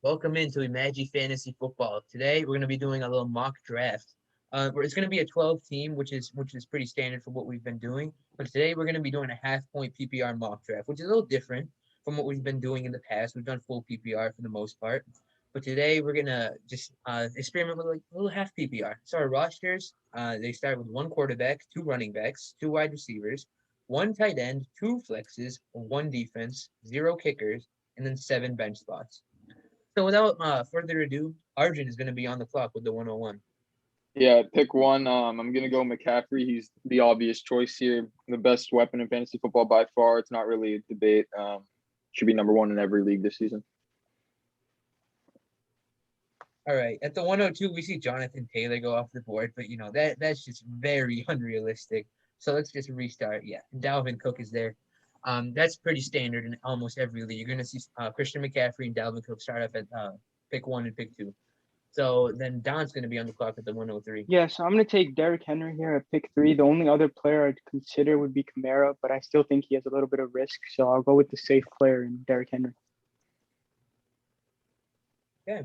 Welcome into IMAGI Fantasy Football. Today we're going to be doing a little mock draft. It's going to be a 12 team, which is pretty standard for what we've been doing. But today we're going to be doing a half point PPR mock draft, which is a little different from what we've been doing in the past. We've done full PPR for the most part, but today we're gonna just experiment with like a little half PPR. So our rosters, they start with one quarterback, two running backs, two wide receivers, one tight end, two flexes, one defense, zero kickers, and then seven bench spots. So without further ado, Arjun is going to be on the clock with the 101. Yeah, pick one. I'm gonna go McCaffrey. He's the obvious choice here. The best weapon in fantasy football by far. It's not really a debate. Should be number one in every league this season. All right, at the 102, we see Jonathan Taylor go off the board, but that's just very unrealistic. So let's just restart. Yeah, Dalvin Cook is there. That's pretty standard in almost every league. You're going to see Christian McCaffrey and Dalvin Cook start up at pick one and pick two. So then Don's going to be on the clock at the 103. Yeah, so I'm going to take Derrick Henry here at pick 3. The only other player I'd consider would be Kamara, but I still think he has a little bit of risk, so I'll go with the safe player in Derrick Henry. Okay.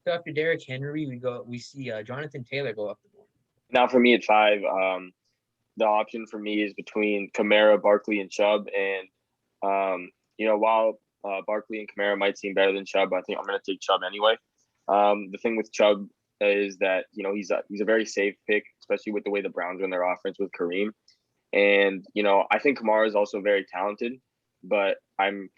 So after Derrick Henry, we see Jonathan Taylor go off the board. Now for me at 5, the option for me is between Kamara, Barkley, and Chubb. And while Barkley and Kamara might seem better than Chubb, I think I'm going to take Chubb anyway. The thing with Chubb is that he's a very safe pick, especially with the way the Browns run their offense with Kareem. And I think Kamara is also very talented, but I'm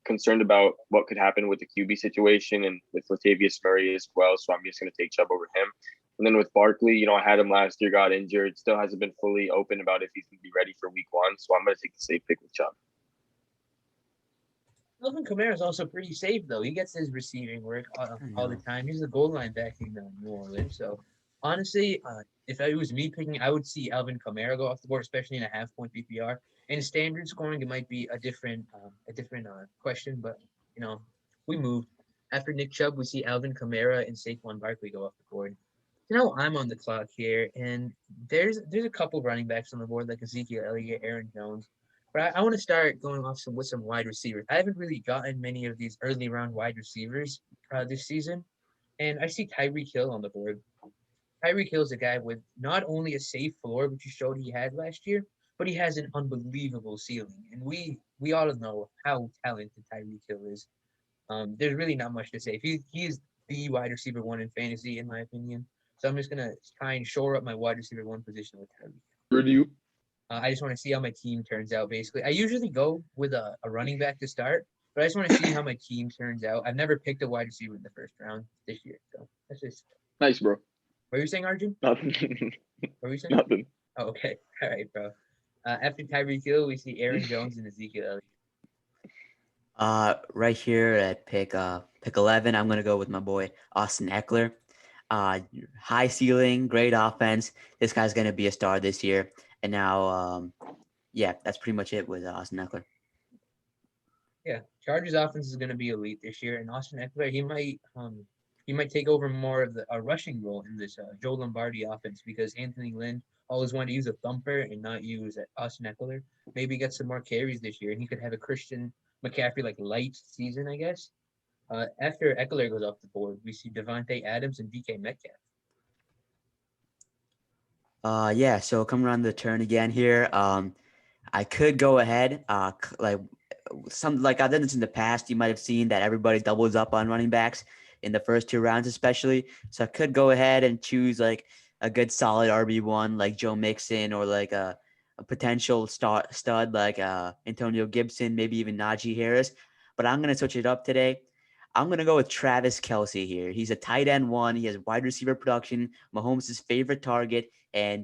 concerned about what could happen with the QB situation and with Latavius Murray as well. So I'm just going to take Chubb over him. And then with Barkley, I had him last year, got injured, still hasn't been fully open about if he's going to be ready for week 1. So I'm going to take the safe pick with Chubb. Alvin Kamara is also pretty safe, though. He gets his receiving work all the time. He's the goal line back in New Orleans. So, honestly, if it was me picking, I would see Alvin Kamara go off the board, especially in a half-point PPR. In standard scoring, it might be a different question, but, we moved. After Nick Chubb, we see Alvin Kamara and Saquon Barkley go off the board. So now I'm on the clock here, and there's a couple running backs on the board, like Ezekiel Elliott, Aaron Jones. But I want to start going off with some wide receivers. I haven't really gotten many of these early round wide receivers this season, and I see Tyreek Hill on the board. Tyreek Hill is a guy with not only a safe floor, which he showed he had last year, but he has an unbelievable ceiling, and we all know how talented Tyreek Hill is. There's really not much to say. He's the wide receiver one in fantasy, in my opinion. So I'm just gonna try and shore up my wide receiver one position with Tyreek. Review. I just want to see how my team turns out, basically. I usually go with a running back to start, but I just want to see how my team turns out. I've never picked a wide receiver in the first round this year. So that's just Nice, bro. What were you saying, Arjun? Nothing. What were you saying? Nothing. Oh, okay. All right, bro. After Tyreek Hill, we see Aaron Jones and Ezekiel Elliott. Right here at pick 11, I'm gonna go with my boy Austin Eckler. High ceiling, great offense. This guy's gonna be a star this year. And now, that's pretty much it with Austin Eckler. Yeah, Chargers offense is going to be elite this year, and Austin Eckler he might take over more of a rushing role in this Joe Lombardi offense because Anthony Lynn always wanted to use a thumper and not use Austin Eckler. Maybe get some more carries this year, and he could have a Christian McCaffrey like light season, I guess. After Eckler goes off the board, we see Devontae Adams and DK Metcalf. So coming around the turn again here. I could go ahead. I've done this in the past. You might have seen that everybody doubles up on running backs in the first 2 rounds, especially. So I could go ahead and choose like a good solid RB1 like Joe Mixon or like a potential stud like Antonio Gibson, maybe even Najee Harris. But I'm gonna switch it up today. I'm going to go with Travis Kelce here. He's a tight end 1. He has wide receiver production, Mahomes' favorite target, and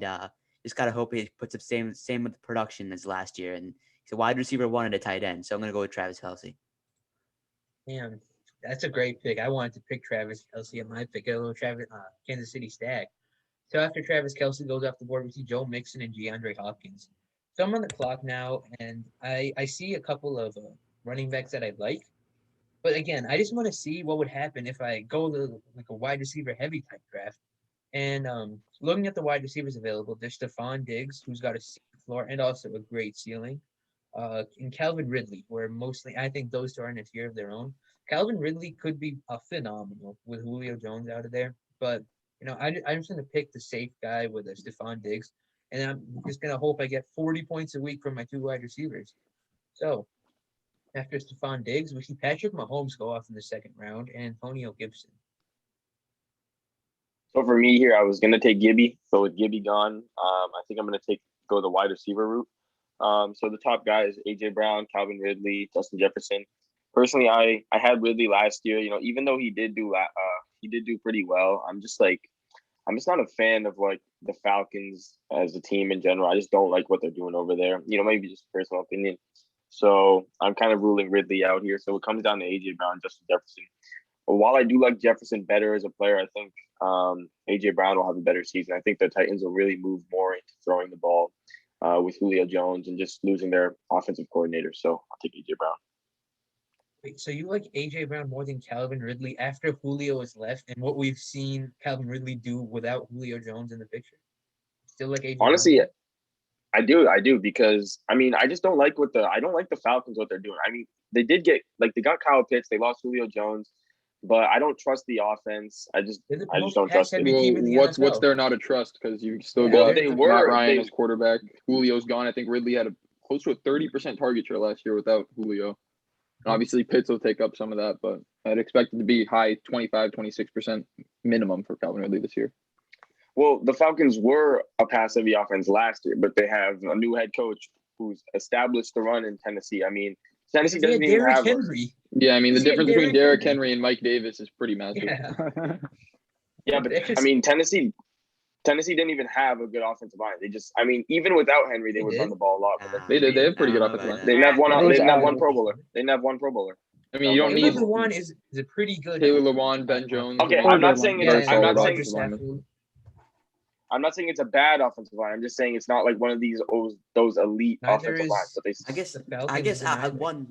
just got to hope he puts up same with the production as last year. And he's a wide receiver 1 and a tight end. So I'm going to go with Travis Kelce. Man, that's a great pick. I wanted to pick Travis Kelce at my pick, a little Kansas City stack. So after Travis Kelce goes off the board, we see Joe Mixon and DeAndre Hopkins. So I'm on the clock now, and I see a couple of running backs that I like. But again, I just want to see what would happen if I go like a wide receiver heavy type draft. And looking at the wide receivers available, there's Stephon Diggs, who's got a floor and also a great ceiling. and Calvin Ridley, where mostly I think those two are in a tier of their own. Calvin Ridley could be phenomenal with Julio Jones out of there, but I'm just gonna pick the safe guy with a Stephon Diggs, and I'm just gonna hope I get 40 points a week from my two wide receivers. So after Stephon Diggs, we see Patrick Mahomes go off in the second round and Antonio Gibson. So for me here, I was gonna take Gibby, but with Gibby gone, I think I'm gonna go the wide receiver route. So the top guys: AJ Brown, Calvin Ridley, Justin Jefferson. Personally, I had Ridley last year. Even though he did do pretty well, I'm just not a fan of like the Falcons as a team in general. I just don't like what they're doing over there. Maybe just personal opinion. So I'm kind of ruling Ridley out here. So it comes down to AJ Brown, Justin Jefferson. But while I do like Jefferson better as a player, I think AJ Brown will have a better season. I think the Titans will really move more into throwing the ball with Julio Jones and just losing their offensive coordinator. So I'll take AJ Brown. Wait, so you like AJ Brown more than Calvin Ridley after Julio is left and what we've seen Calvin Ridley do without Julio Jones in the picture? Still like AJ Honestly, Brown? I do because I just don't like I don't like the Falcons what they're doing. They got Kyle Pitts, they lost Julio Jones, but I don't trust the offense. I just don't trust it. Well, what's there not to trust? Because you still got Matt Ryan as quarterback. Julio's gone. I think Ridley had close to a 30% target share last year without Julio. And obviously, Pitts will take up some of that, but I'd expect it to be high 25, 26% minimum for Calvin Ridley this year. Well, the Falcons were a pass-heavy offense last year, but they have a new head coach who's established the run in Tennessee. Tennessee doesn't even have Henry. Yeah, the difference between Derrick Henry and Mike Davis is pretty massive. Yeah, but Tennessee didn't even have a good offensive line. They just, even without Henry, they would run the ball a lot. They did. They have pretty good offensive line. They didn't have one Pro Bowler. They didn't have one Pro Bowler. You don't need. Taylor Lewan is a pretty good. Taylor Lewan, Ben Jones. Okay, I'm not saying I'm not saying it's a bad offensive line. I'm just saying it's not like one of those elite offensive lines. But I guess one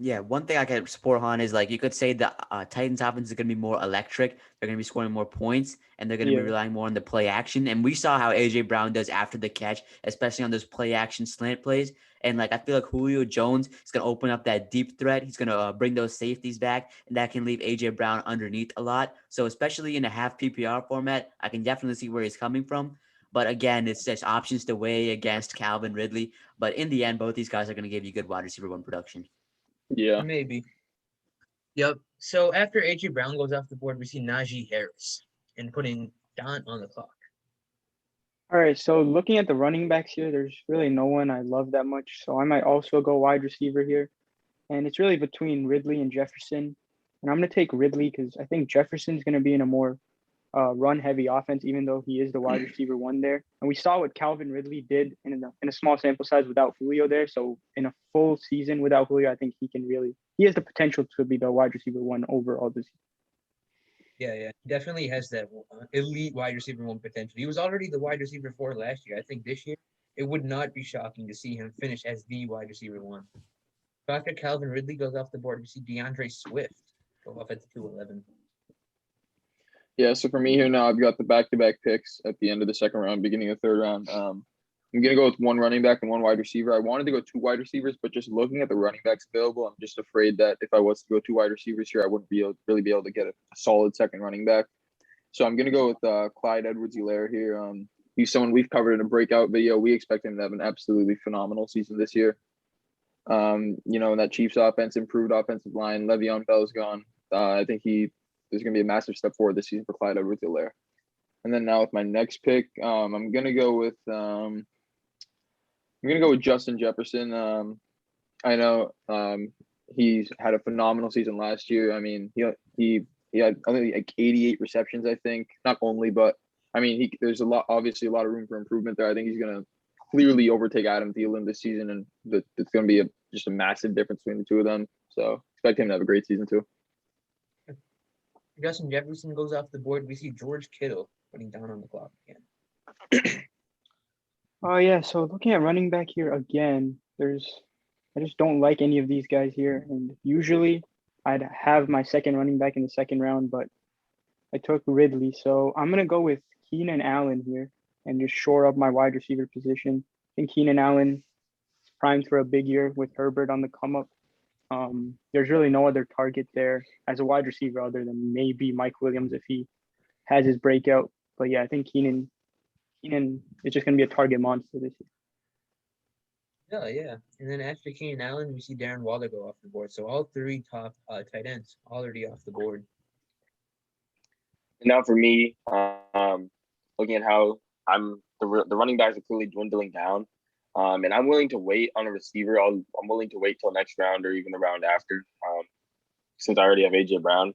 thing I can support Han is like you could say the Titans offense is going to be more electric. They're going to be scoring more points and they're going to be relying more on the play action. And we saw how AJ Brown does after the catch, especially on those play action slant plays. And I feel like Julio Jones is going to open up that deep threat. He's going to bring those safeties back, and that can leave AJ Brown underneath a lot. So especially in a half PPR format, I can definitely see where he's coming from. But again, it's just options to weigh against Calvin Ridley. But in the end, both these guys are going to give you good wide receiver one production. Yeah. Maybe. Yep. So after AJ Brown goes off the board, we see Najee Harris and putting Dant on the clock. All right. So looking at the running backs here, there's really no one I love that much. So I might also go wide receiver here. And it's really between Ridley and Jefferson. And I'm going to take Ridley because I think Jefferson's going to be in a more run-heavy offense, even though he is the wide receiver one there. And we saw what Calvin Ridley did in a small sample size without Julio there. So in a full season without Julio, I think he has the potential to be the wide receiver one overall this year. Yeah, definitely has that elite wide receiver one potential. He was already the wide receiver 4 last year. I think this year it would not be shocking to see him finish as the wide receiver 1. So after Calvin Ridley goes off the board, we see DeAndre Swift go off at the 211. Yeah, so for me here now, I've got the back-to-back picks at the end of the second round, beginning of third round. I'm going to go with one running back and one wide receiver. I wanted to go 2 wide receivers, but just looking at the running backs available, I'm just afraid that if I was to go 2 wide receivers here, I wouldn't really be able to get a solid second running back. So I'm going to go with Clyde Edwards-Helaire here. He's someone we've covered in a breakout video. We expect him to have an absolutely phenomenal season this year. That Chiefs offense, improved offensive line, Le'Veon Bell's gone. I think there's going to be a massive step forward this season for Clyde Edwards-Helaire. And then now with my next pick, I'm going to go with Justin Jefferson. I know he's had a phenomenal season last year. He had only like 88 receptions, I think. Not only, but there's obviously a lot of room for improvement there. I think he's going to clearly overtake Adam Thielen this season, and it's going to be just a massive difference between the two of them. So expect him to have a great season too. Justin Jefferson goes off the board. We see George Kittle putting down on the clock again. Oh yeah, so looking at running back here again, I just don't like any of these guys here. And usually I'd have my second running back in the second round, but I took Ridley. So I'm going to go with Keenan Allen here and just shore up my wide receiver position. I think Keenan Allen is primed for a big year with Herbert on the come up. There's really no other target there as a wide receiver other than maybe Mike Williams if he has his breakout. But yeah, I think Keenan is just going to be a target monster this year. Yeah. And then after Keenan Allen, we see Darren Waller go off the board. So all three top tight ends already off the board. And now for me, looking at how the running backs are clearly dwindling down, and I'm willing to wait on a receiver. I'm willing to wait till next round or even the round after, since I already have AJ Brown.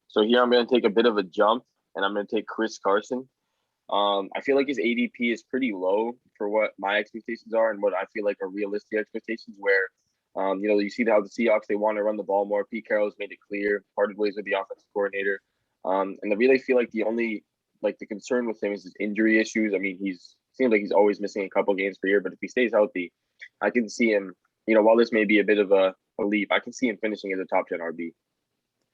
So here I'm going to take a bit of a jump, and I'm going to take Chris Carson. I feel like his ADP is pretty low for what my expectations are and what I feel like are realistic expectations. Where, you see how the Seahawks, they want to run the ball more. Pete Carroll's made it clear, parted ways with the offensive coordinator. And I really feel like the concern with him is his injury issues. I mean, seems like he's always missing a couple games per year, but if he stays healthy, I can see him, while this may be a bit of a leap, I can see him finishing as a top 10 RB.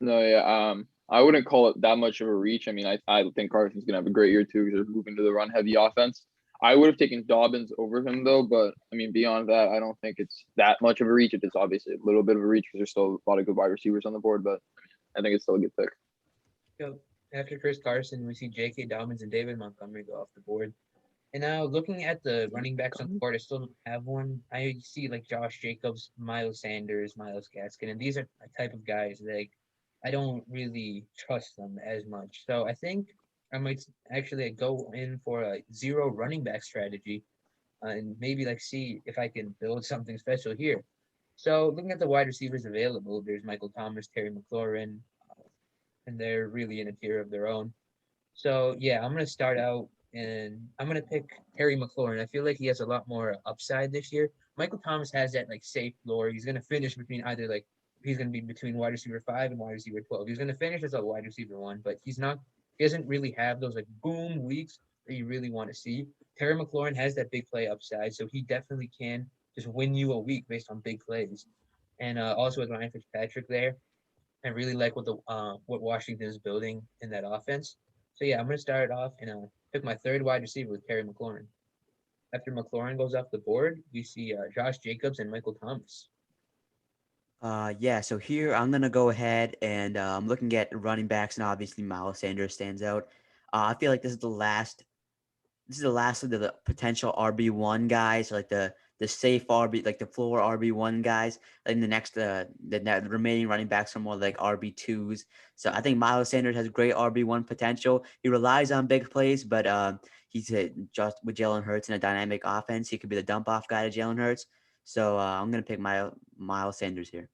No, yeah. I wouldn't call it that much of a reach. I mean, I think Carson's gonna have a great year too because they're moving to the run heavy offense. I would have taken Dobbins over him though, but I mean, beyond that, I don't think it's that much of a reach. It is obviously a little bit of a reach because there's still a lot of good wide receivers on the board, but I think it's still a good pick. So after Chris Carson, we see J.K. Dobbins and David Montgomery go off the board. And now looking at the running backs on the board, I still don't have one. I see like Josh Jacobs, Miles Sanders, Miles Gaskin, and these are the type of guys that I don't really trust them as much. So I think I might actually go in for a zero running back strategy and maybe see if I can build something special here. So looking at the wide receivers available, there's Michael Thomas, Terry McLaurin, and they're really in a tier of their own. So yeah, I'm gonna start out and I'm gonna pick Terry McLaurin. I feel like he has a lot more upside this year. Michael Thomas has that safe floor. He's gonna finish between either he's gonna be between wide receiver 5 and wide receiver 12. He's gonna finish as a wide receiver 1, but he doesn't really have those boom weeks that you really want to see. Terry McLaurin has that big play upside, so he definitely can just win you a week based on big plays. And also with Ryan Fitzpatrick there, I really like what Washington is building in that offense. So yeah, I'm gonna start it off and pick my third wide receiver with Terry McLaurin. After McLaurin goes off the board, we see Josh Jacobs and Michael Thomas. Yeah, so here I'm gonna go ahead and I'm looking at running backs, and obviously Miles Sanders stands out. I feel like this is the last of the potential RB1 guys, like the safe RB, like the floor RB1 guys. And the next the remaining running backs are more like RB2s. So I think Miles Sanders has great RB1 potential. He relies on big plays, but he's just with Jalen Hurts in a dynamic offense. He could be the dump off guy to Jalen Hurts. So I'm gonna pick Miles Sanders here.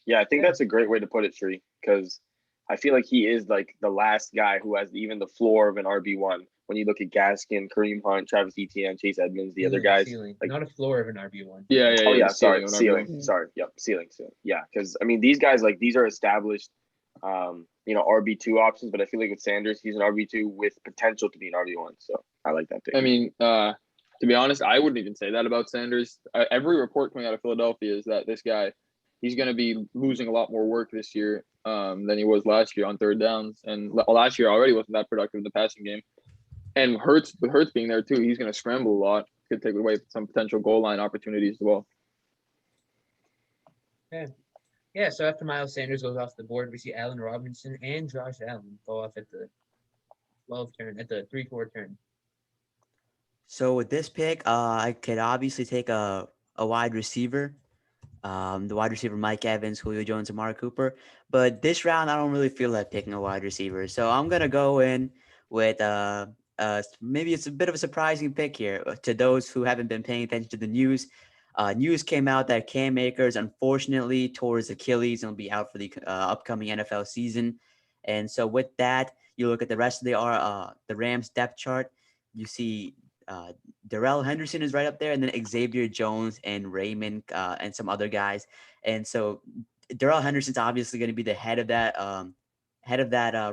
Yeah, I think that's a great way to put it, Shree, because I feel like he is the last guy who has even the floor of an RB1. When you look at Gaskin, Kareem Hunt, Travis Etienne, Chase Edmonds, the other guys, ceiling, not a floor of an RB1. Yeah. Oh yeah, sorry, ceiling. Sorry, yep, ceiling. Yeah, because I mean these guys these are established, RB2 options, but I feel like with Sanders, he's an RB2 with potential to be an RB1. So I like that pick. I mean, to be honest, I wouldn't even say that about Sanders. Every report coming out of Philadelphia is that this guy, he's going to be losing a lot more work this year than he was last year on third downs. And last year already wasn't that productive in the passing game. And with Hurts being there too, he's going to scramble a lot. Could take away some potential goal line opportunities as well. Yeah. So after Miles Sanders goes off the board, we see Allen Robinson and Josh Allen go off at the 3-4 turn. So with this pick, I could obviously take a wide receiver. The wide receiver Mike Evans, Julio Jones, and Amari Cooper. But this round, I don't really feel like picking a wide receiver. So I'm going to go in with maybe it's a bit of a surprising pick here to those who haven't been paying attention to the news. News came out that Cam Akers unfortunately tore his Achilles and will be out for the upcoming NFL season. And so with that, you look at the rest of the Rams depth chart. You see Darrell Henderson is right up there, and then Xavier Jones and Raymond and some other guys. And so Darrell Henderson's obviously going to be the head of that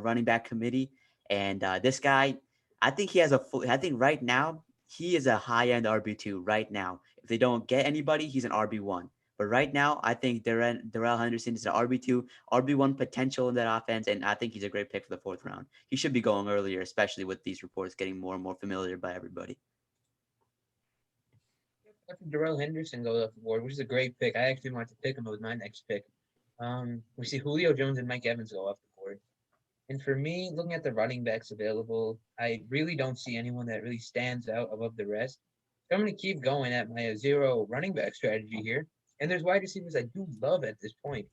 running back committee. And this guy, I think I think right now he is a high end RB2 right now. If they don't get anybody, he's an RB1. But right now, I think Darrell Henderson is an RB2, RB1 potential in that offense, and I think he's a great pick for the 4th round. He should be going earlier, especially with these reports getting more and more familiar by everybody. After Darrell Henderson goes off the board, which is a great pick. I actually want to pick him with my next pick. We see Julio Jones and Mike Evans go off the board. And for me, looking at the running backs available, I really don't see anyone that really stands out above the rest. So I'm going to keep going at my zero running back strategy here. And there's wide receivers I do love at this point.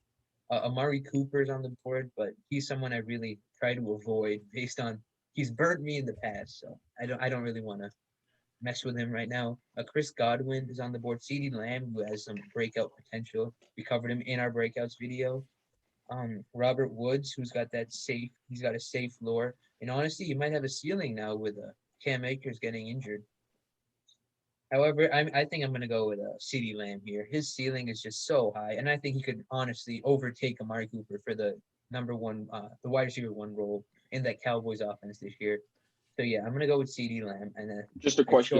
Amari Cooper's on the board, but he's someone I really try to avoid based on he's burnt me in the past. So I don't really want to mess with him right now. Chris Godwin is on the board. CeeDee Lamb, who has some breakout potential. We covered him in our breakouts video. Robert Woods, who's got that safe, he's got a safe floor. And honestly, you might have a ceiling now with Cam Akers getting injured. However, I think I'm going to go with CeeDee Lamb here. His ceiling is just so high, and I think he could honestly overtake Amari Cooper for the number one, the wide receiver one role in that Cowboys offense this year. So yeah, I'm going to go with CeeDee Lamb. And Just a question,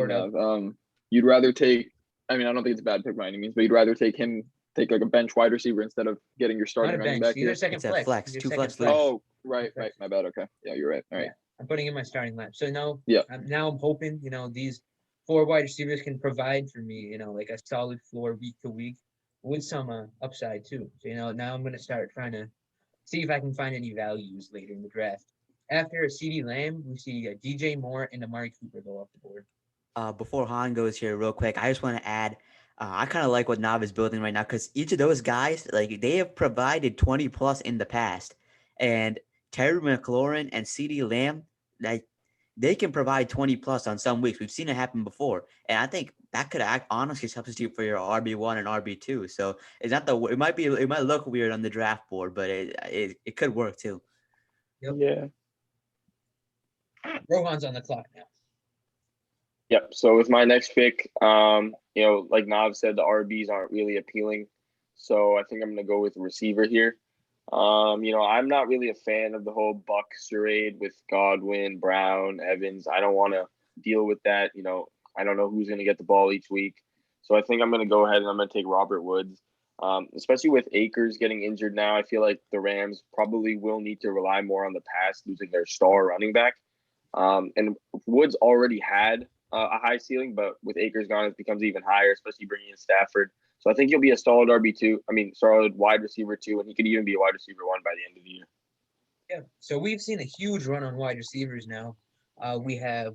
you'd rather take, I mean, I don't think it's a bad pick by any means, but you'd rather take like a bench wide receiver instead of getting your starting running back here? Second It's a flex. flex, He's two your flex second league. Oh, right. My bad. Okay. Yeah, you're right. All right. Yeah, I'm putting in my starting lineup. So now, Yeah. Now I'm hoping, these 4 wide receivers can provide for me, like a solid floor week to week with some upside too. So, now I'm going to start trying to see if I can find any values later in the draft. After CeeDee Lamb, we see DJ Moore and Amari Cooper go off the board. Before Han goes here real quick, I just want to add, I kind of like what Nav is building right now because each of those guys, like they have provided 20 plus in the past, and Terry McLaurin and CeeDee Lamb, like they can provide 20 plus on some weeks. We've seen it happen before, and I think that could honestly substitute for your RB1 and RB2. So it's not it might look weird on the draft board, but it could work too. Yep. Yeah. Rohan's on the clock now. Yep. So with my next pick, like Nav said, the RBs aren't really appealing. So I think I'm going to go with a receiver here. I'm not really a fan of the whole Buck charade with Godwin, Brown, Evans. I don't want to deal with that. I don't know who's going to get the ball each week. So I think I'm going to go ahead and I'm going to take Robert Woods. Especially with Akers getting injured now, I feel like the Rams probably will need to rely more on the pass, losing their star running back. And Woods already had a high ceiling, but with Akers gone, it becomes even higher, especially bringing in Stafford. So I think he'll be a solid solid wide receiver 2, and he could even be a wide receiver 1 by the end of the year. Yeah. So we've seen a huge run on wide receivers now. We have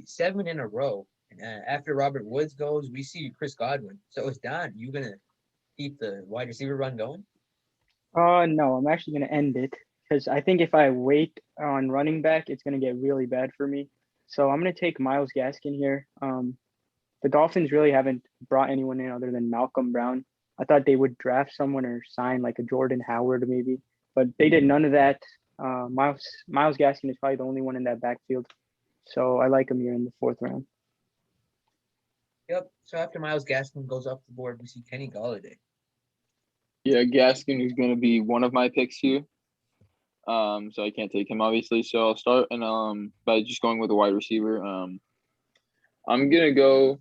7 in a row. And after Robert Woods goes, we see Chris Godwin. So is Dant, you going to keep the wide receiver run going? No, I'm actually going to end it because I think if I wait on running back, it's going to get really bad for me. So I'm going to take Myles Gaskin here. The Dolphins really haven't brought anyone in other than Malcolm Brown. I thought they would draft someone or sign like a Jordan Howard maybe, but they did none of that. Myles Gaskin is probably the only one in that backfield. So I like him here in the 4th round. Yep. So after Myles Gaskin goes off the board, we see Kenny Golladay. Yeah, Gaskin is going to be one of my picks here. So I can't take him obviously. So I'll start and by just going with a wide receiver. I'm gonna go.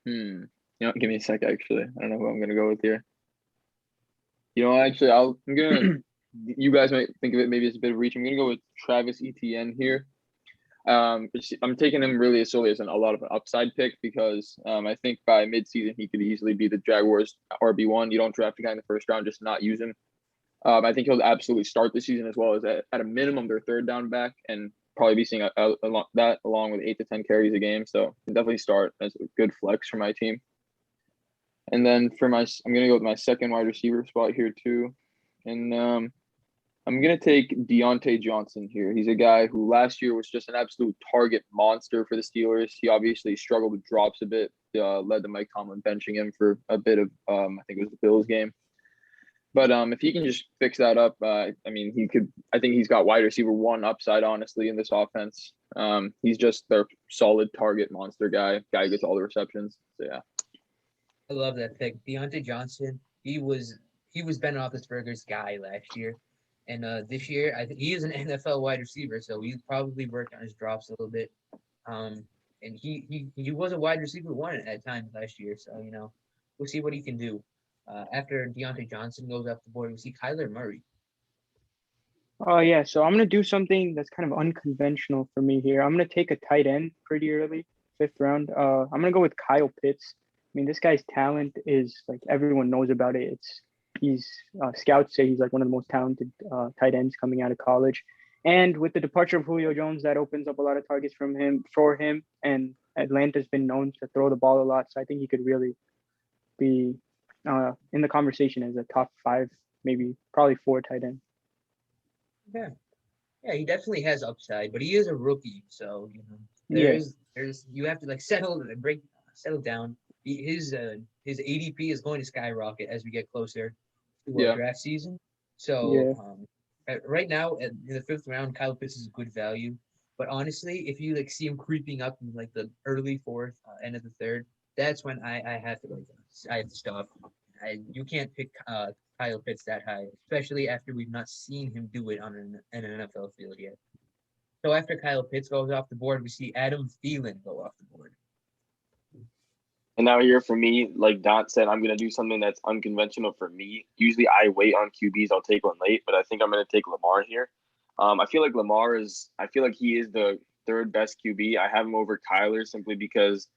Give me a sec. Actually, I don't know who I'm gonna go with here. Actually, I'm gonna. You guys might think of it maybe it's a bit of reach. I'm gonna go with Travis Etienne here. I'm taking him really solely as a lot of an upside pick because I think by midseason he could easily be the Jaguars RB1. You don't draft a guy in the 1st round, just not use him. I think he'll absolutely start the season as well as at a minimum their 3rd down back and probably be seeing along with 8 to 10 carries a game. So can definitely start as a good flex for my team. And then I'm going to go with my 2nd wide receiver spot here too. And I'm going to take Deontay Johnson here. He's a guy who last year was just an absolute target monster for the Steelers. He obviously struggled with drops a bit, led to Mike Tomlin benching him for a bit of, I think it was the Bills game. But if he can just fix that up, I think he's got wide receiver 1 upside, honestly, in this offense. He's just their solid target monster guy who gets all the receptions. So, yeah. I love that pick. Deontay Johnson, he was Ben Roethlisberger's guy last year. And this year, I think he is an NFL wide receiver, so he's probably worked on his drops a little bit. And he was a wide receiver 1 at times last year, so, we'll see what he can do. After Deontay Johnson goes off the board, we see Kyler Murray. Yeah, so I'm going to do something that's kind of unconventional for me here. I'm going to take a tight end pretty early, 5th round. I'm going to go with Kyle Pitts. mean, this guy's talent is like everyone knows about it. He's scouts say he's like one of the most talented tight ends coming out of college. And with the departure of Julio Jones, that opens up a lot of targets for him. And Atlanta's been known to throw the ball a lot, so I think he could really be in the conversation as a top 5, maybe probably 4 tight end. Yeah. Yeah, he definitely has upside, but he is a rookie, so Yeah. there's you have to like settle down. His ADP is going to skyrocket as we get closer to Yeah. draft season. So Yeah. right now in the 5th round, Kyle Pitts is good value. But honestly, if you like see him creeping up in like the early 4th, end of the 3rd, that's when I have to I have to stop. You can't pick Kyle Pitts that high, especially after we've not seen him do it on an NFL field yet. So after Kyle Pitts goes off the board, we see Adam Thielen go off the board. And now here for me, like Dant said, I'm gonna do something that's unconventional for me. Usually I wait on QBs, I'll take one late, but I think I'm gonna take Lamar here. I feel like he is the 3rd best QB. I have him over Kyler simply because,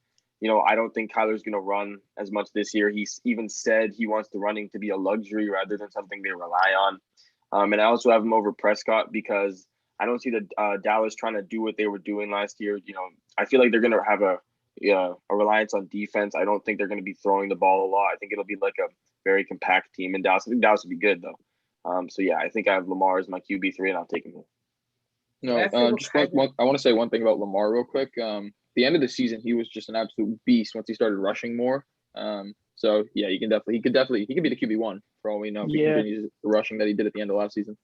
I don't think Kyler's gonna run as much this year. He's even said he wants the running to be a luxury rather than something they rely on. And I also have him over Prescott because I don't see the Dallas trying to do what they were doing last year. I feel like they're gonna have a reliance on defense. I don't think they're going to be throwing the ball a lot. I think it'll be like a very compact team in Dallas. I think Dallas will be good though. So yeah, I think I have Lamar as my QB3, and I'll take him. No, just one. I want to say one thing about Lamar real quick. The end of the season, he was just an absolute beast once he started rushing more. So yeah, he could be the QB1 for all we know. If he continues the rushing that he did at the end of last season.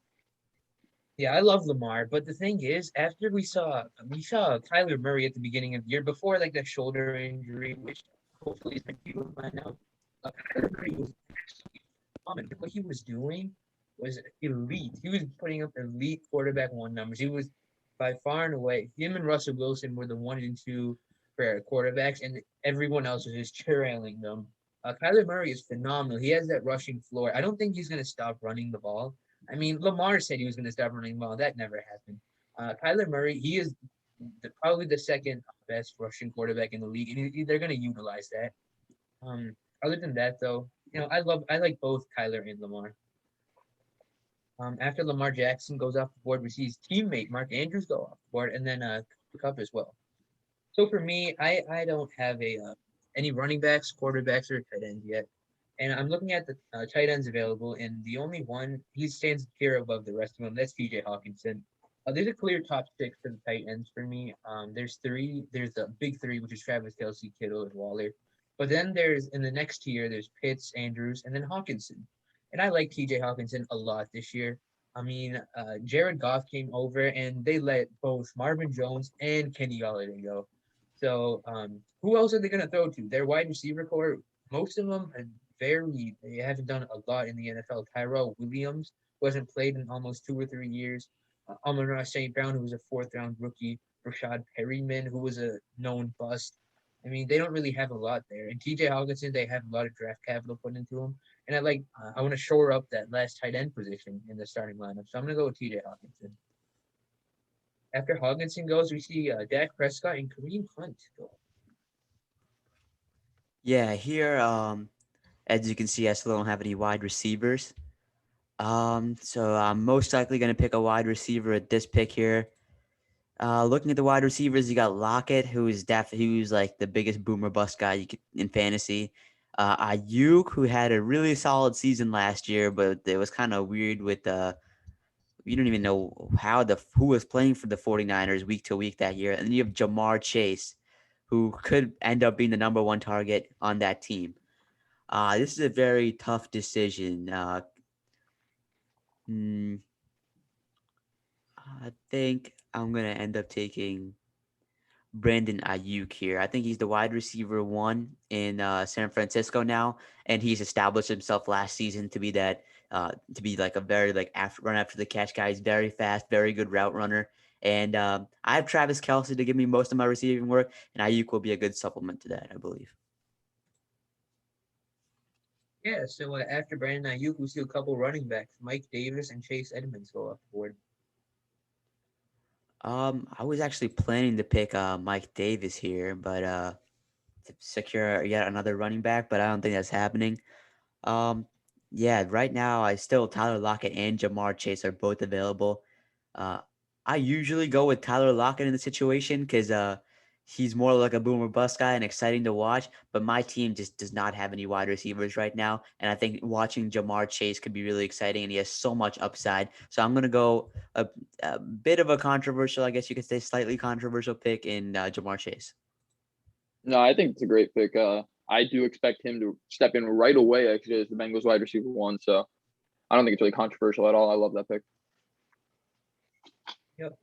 Yeah, I love Lamar, but the thing is, after we saw Kyler Murray at the beginning of the year before like the shoulder injury, which hopefully is going to be by now. Kyler Murray was actually common. What he was doing was elite. He was putting up elite quarterback 1 numbers. He was by far and away, him and Russell Wilson were the 1 and 2 for quarterbacks, and everyone else was just trailing them. Kyler Murray is phenomenal. He has that rushing floor. I don't think he's going to stop running the ball. I mean, Lamar said he was going to stop running the ball. That never happened. Kyler Murray, he is probably the 2nd best rushing quarterback in the league, and they're going to utilize that. Other than that, though, I like both Kyler and Lamar. After Lamar Jackson goes off the board, we see his teammate Mark Andrews go off the board, and then Cup as well. So for me, I don't have any running backs, quarterbacks, or tight ends yet. And I'm looking at the tight ends available, and the only one, he stands here above the rest of them, that's TJ Hawkinson. There's a clear top 6 for the tight ends for me. There's the big 3, which is Travis Kelce, Kittle, and Waller. But then there's, in the next tier, there's Pitts, Andrews, and then Hawkinson. And I like TJ Hawkinson a lot this year. I mean, Jared Goff came over, and they let both Marvin Jones and Kenny Golladay go. So who else are they going to throw to? Their wide receiver core, most of them they haven't done a lot in the NFL. Tyrell Williams, who hasn't played in almost 2 or 3 years. Amon-Ra St. Brown, who was a 4th-round rookie. Rashad Perryman, who was a known bust. I mean, they don't really have a lot there. And TJ Hawkinson, they have a lot of draft capital put into him. And I want to shore up that last tight end position in the starting lineup. So I'm going to go with TJ Hawkinson. After Hawkinson goes, we see Dak Prescott and Kareem Hunt go. Yeah, here, as you can see, I still don't have any wide receivers. So I'm most likely going to pick a wide receiver at this pick here. Looking at the wide receivers, you got Lockett, who's like the biggest boomer bust guy in fantasy. Ayuk, who had a really solid season last year, but it was kind of weird with you don't even know who was playing for the 49ers week to week that year. And then you have Jamar Chase, who could end up being the number 1 target on that team. This is a very tough decision. I think I'm going to end up taking Brandon Ayuk here. I think he's the wide receiver 1 in San Francisco now, and he's established himself last season to be that to be like a very run after the catch guy. He's very fast, very good route runner, and I have Travis Kelce to give me most of my receiving work, and Ayuk will be a good supplement to that, I believe. Yeah, so after Brandon Ayuk, we see a couple running backs, Mike Davis and Chase Edmonds go off the board. I was actually planning to pick Mike Davis here, but to secure yet another running back, but I don't think that's happening. Yeah, right now Tyler Lockett and Jamar Chase are both available. Uh, I usually go with Tyler Lockett in the situation because he's more like a boomer bust guy and exciting to watch. But my team just does not have any wide receivers right now, and I think watching Jamar Chase could be really exciting, and he has so much upside. So I'm gonna go a bit of a controversial, I guess you could say, slightly controversial pick in Jamar Chase. No, I think it's a great pick. I do expect him to step in right away, actually, as the Bengals wide receiver one. So I don't think it's really controversial at all. I love that pick. Yep.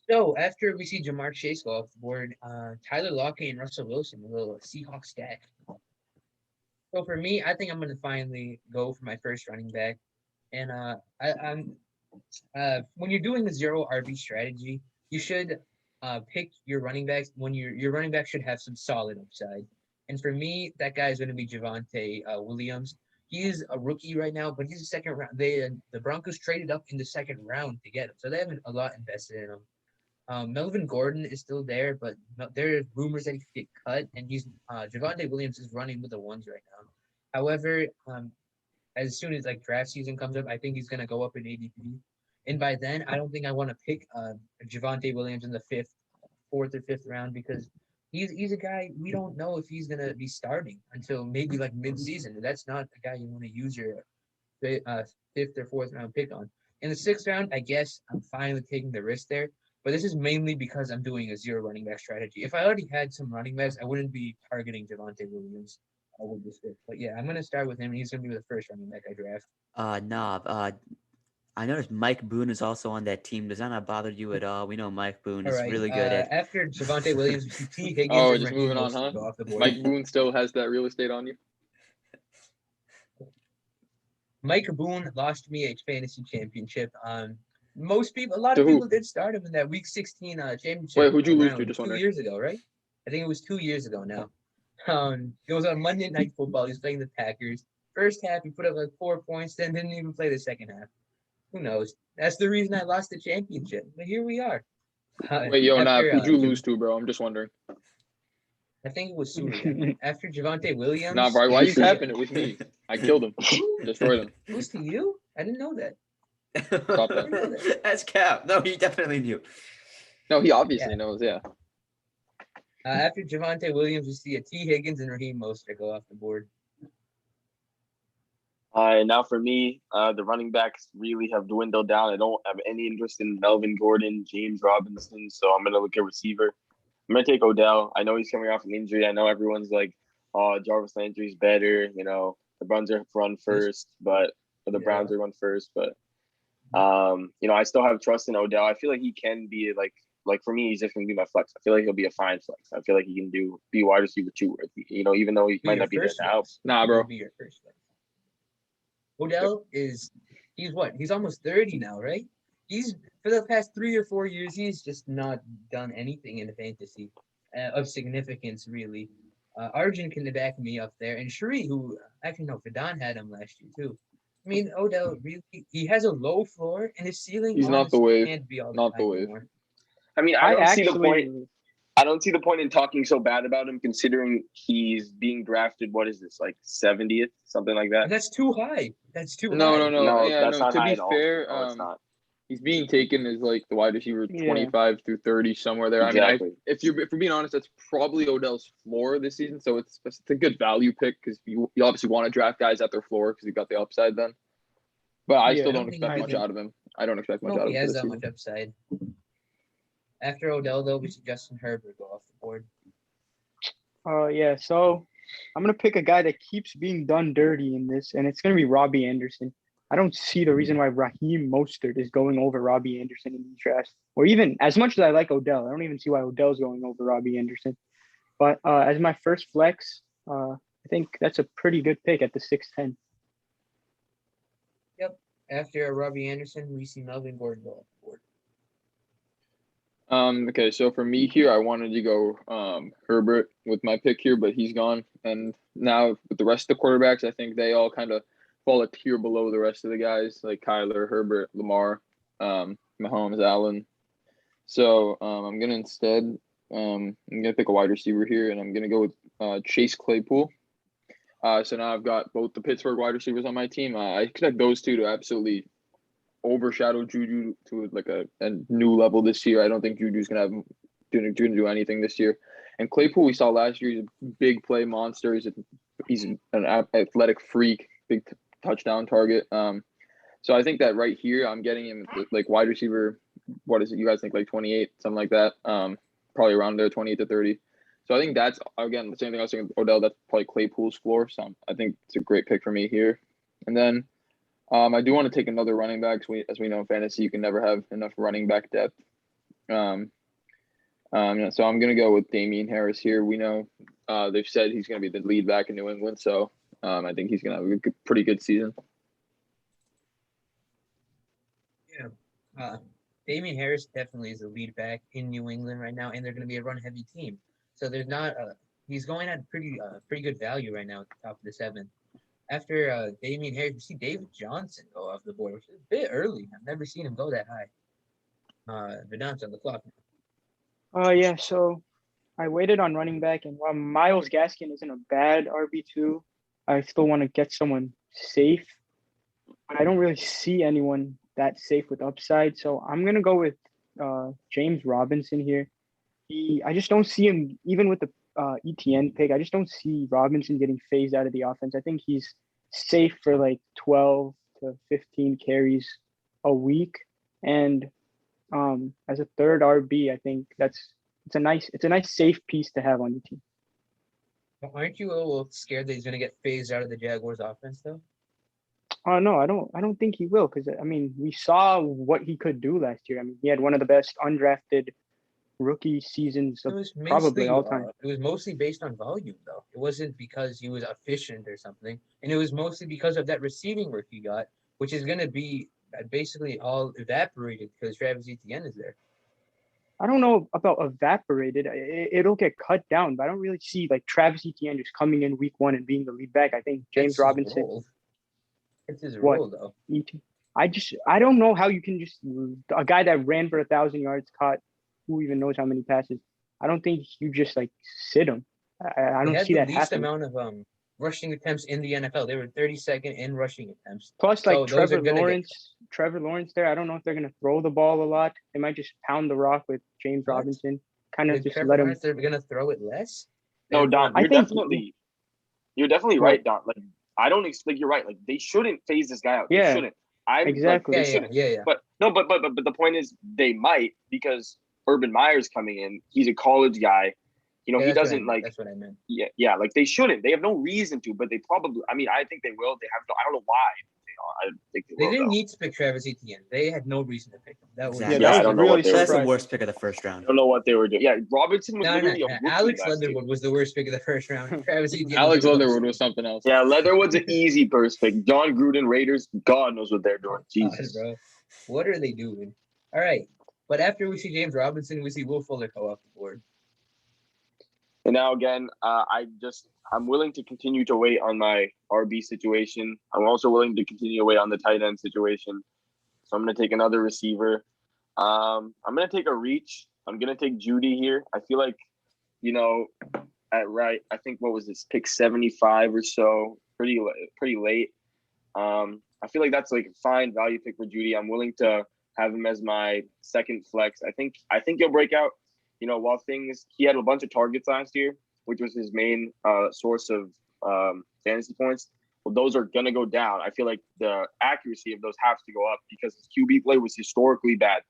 So after we see Jamar Chase go off the board, Tyler Lockett and Russell Wilson, a little Seahawks stack. So for me, I think I'm going to finally go for my first running back. And I'm when you're doing the zero RB strategy, you should pick your running backs when your running back should have some solid upside. And for me, that guy is going to be Javonte Williams. He's a rookie right now, but he's a second round. The Broncos traded up in the second round to get him, so they haven't a lot invested in him. Melvin Gordon is still there, but there are rumors that he could get cut, and Javonte Williams is running with the ones right now. However, as soon as like draft season comes up, I think he's gonna go up in ADP. And by then, I don't think I want to pick Javonte Williams in the fourth or fifth round because he's a guy we don't know if he's gonna be starting until maybe like mid-season. That's not a guy you want to use your fifth or fourth round pick on. In the sixth round, I guess I'm fine with taking the risk there. But this is mainly because I'm doing a zero running back strategy. If I already had some running backs, I wouldn't be targeting Javonte Williams with this pick. But yeah, I'm gonna start with him. He's gonna be the first running back I draft. I noticed Mike Boone is also on that team. Does that not bother you at all? We know Mike Boone is really good at. After Javonte Williams, we see T. Higgins Oh, and just Raheem moving on, Mostert huh? go off the board. Mike Boone still has that real estate on you. Mike Boone lost me a fantasy championship. A lot To of who? people did start him in that Week 16 championship. Wait, who'd you lose to? round Just 2 wondering. years ago, right? I think it was 2 years ago now. It was on Monday Night Football. He was playing the Packers. First half, he put up like 4 points, then didn't even play the second half. Who knows? That's the reason I lost the championship. But here we are. Wait, yo, Nav, who'd you lose to, bro? I'm just wondering. I think it was Suri. After Javonte Williams. Nah, bro, why you capping it with me? I killed him. Destroyed him. It was to you? I didn't know that. Stop that. That's cap. No, he definitely knew. No, he obviously knows, yeah. After Javonte Williams, we see a T. Higgins and Raheem Mostert go off the board. Now for me, the running backs really have dwindled down. I don't have any interest in Melvin Gordon, James Robinson, so I'm going to look at receiver. I'm going to take Odell. I know he's coming off an injury. I know everyone's like, oh, Jarvis Landry's better. You know, the Browns are run first, but the Browns are run first. But, you know, I still have trust in Odell. I feel like he can be like for me, he's just going to be my flex. I feel like he'll be a fine flex. I feel like he can be wide receiver 2 worthy. You know, even though he might not be there now. Nah, bro. Be your first flex. Odell he's almost 30 now, right? He's for the past 3 or 4 years, he's just not done anything in fantasy of significance, really. Arjun can back me up there, and Sheree, who actually no, Fadon had him last year too. I mean, Odell really he has a low floor, and his ceiling. He's not the wave. Can't be all not the wave. anymore. I mean, I don't see the point. I don't see the point in talking so bad about him, considering he's being drafted. What is this, like 70th, something like that? That's too high. That's too high. No, Yeah, that's not to high be at all. fair, No, it's not. He's being taken as like the wide receiver 25 through 30, somewhere there. Exactly. I mean, if we're being honest, that's probably Odell's floor this season. So it's a good value pick because you obviously want to draft guys at their floor because you've got the upside then. But I still don't expect much out of him. I don't expect much out of him. He has that much upside. After Odell, though, we see Justin Herbert go off the board. Yeah, so I'm going to pick a guy that keeps being done dirty in this, and it's going to be Robbie Anderson. I don't see the reason why Raheem Mostert is going over Robbie Anderson in these drafts. Or even, as much as I like Odell, I don't even see why Odell's going over Robbie Anderson. But as my first flex, I think that's a pretty good pick at the 6'10". Yep. After Robbie Anderson, we see Melvin Gordon go off the board. Okay, so for me here, I wanted to go Herbert with my pick here, but he's gone. And now with the rest of the quarterbacks, I think they all kind of fall a tier below the rest of the guys, like Kyler, Herbert, Lamar, Mahomes, Allen. So I'm gonna instead I'm gonna pick a wide receiver here, and I'm gonna go with Chase Claypool. So now I've got both the Pittsburgh wide receivers on my team. I expect those two to absolutely overshadow Juju to like a new level this year. I don't think Juju's gonna do anything this year. And Claypool, we saw last year, he's a big play monster. He's an athletic freak, big touchdown target. So I think that right here, I'm getting him like wide receiver. What is it? You guys think like 28, something like that? Probably around there, 28 to 30. So I think that's, again, the same thing I was saying with Odell. That's probably Claypool's floor. So I think it's a great pick for me here. And then I do want to take another running back. As we know in fantasy, you can never have enough running back depth. So I'm going to go with Damian Harris here. We know they've said he's going to be the lead back in New England. So I think he's going to have a pretty good season. Yeah. Damian Harris definitely is the lead back in New England right now, and they're going to be a run-heavy team. So there's not he's going at pretty good value right now at the top of the 7th. After Damian Harris, we see David Johnson go off the board, which is a bit early. I've never seen him go that high. Dant's on the clock. Yeah, so I waited on running back, and while Myles Gaskin isn't a bad RB2, I still want to get someone safe. But I don't really see anyone that safe with upside, so I'm going to go with James Robinson here. I just don't see him, even with the ETN pick, I just don't see Robinson getting phased out of the offense. I think he's safe for like 12 to 15 carries a week. And as a third RB, I think it's a nice safe piece to have on your team. Aren't you a little scared that he's going to get phased out of the Jaguars offense, though? Oh no, I don't think he will, because I mean, we saw what he could do last year. I mean, he had one of the best undrafted rookie seasons of probably all time. It was mostly based on volume, though. It wasn't because he was efficient or something, and it was mostly because of that receiving work he got, which is going to be basically all evaporated because Travis Etienne is there. I don't know about evaporated. It'll get cut down, but I don't really see like Travis Etienne just coming in week 1 and being the lead back. I think James Robinson. It's his role, though. I don't know how you can just a guy that ran for 1,000 yards, caught who even knows how many passes. I don't think you just like sit him. I don't see that happening. They had the least amount of rushing attempts in the NFL. They were 32nd in rushing attempts. Plus, like Trevor Lawrence there. I don't know if they're gonna throw the ball a lot. They might just pound the rock with James Robinson. Kind of just let him. They're gonna throw it less. No, Don, you're definitely right, Don. Like I don't expect you're right. Like they shouldn't phase this guy out. They shouldn't. Exactly. Yeah. But the point is they might, because Urban Meyer's coming in. He's a college guy. You know, he doesn't like. That's what I meant. Yeah. Like they shouldn't. They have no reason to, but they probably. I mean, I think they will. They have. I don't know why. I think they didn't need to pick Travis Etienne. They had no reason to pick him. That was exactly. I don't know what they were. That's the worst pick of the first round. I don't know what they were doing. Yeah, Robinson was literally a rookie. Alex Leatherwood was the worst pick of the first round. Travis Etienne. Alex Leatherwood was something else. Yeah, Leatherwood's an easy first pick. John Gruden Raiders. God knows what they're doing. Jesus, bro. What are they doing? All right. But after we see James Robinson, we see Will Fuller go off the board. And now again, I'm willing to continue to wait on my RB situation. I'm also willing to continue to wait on the tight end situation. So I'm going to take another receiver. I'm going to take a reach. I'm going to take Judy here. I feel like, I think what was this, pick 75 or so, pretty late. I feel like that's like a fine value pick for Judy. I'm willing to have him as my second flex. I think he'll break out. He had a bunch of targets last year, which was his main source of fantasy points. Well, those are going to go down. I feel like the accuracy of those has to go up because his QB play was historically bad.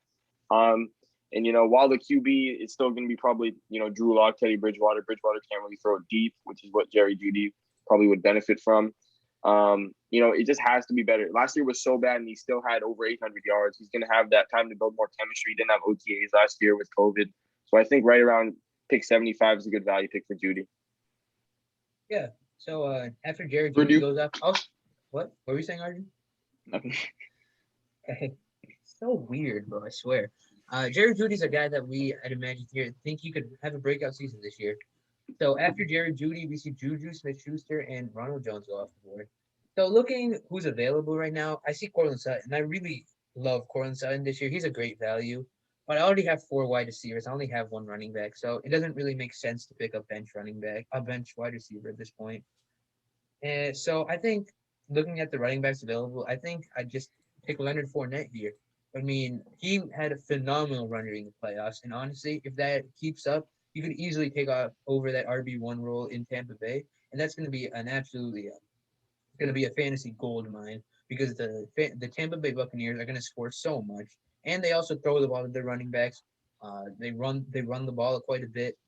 And while the QB is still going to be probably, Drew Lock, Teddy Bridgewater can't really throw it deep, which is what Jerry Jeudy probably would benefit from. It just has to be better. Last year was so bad, and he still had over 800 yards. He's going to have that time to build more chemistry. He didn't have OTAs last year with COVID. So I think right around pick 75 is a good value pick for Judy. Yeah. So after Jerry Jeudy goes up, what were you saying, Arjun? Nothing. It's so weird, bro. I swear. Jerry Jeudy's a guy that I'd imagine here, think he could have a breakout season this year. So after Jerry Jeudy, we see Juju Smith-Schuster and Ronald Jones go off the board. So looking who's available right now, I see Courtland Sutton. I really love Courtland Sutton this year. He's a great value. but I already have 4 wide receivers. I only have 1 running back, so it doesn't really make sense to pick a bench wide receiver at this point. And so I think looking at the running backs available, I think I just pick Leonard Fournette here. I mean, he had a phenomenal run during the playoffs, and honestly, if that keeps up, you could easily take over that RB1 role in Tampa Bay, and that's going to be an absolutely going to be a fantasy gold mine because the Tampa Bay Buccaneers are going to score so much, and they also throw the ball to their running backs. They run the ball quite a bit.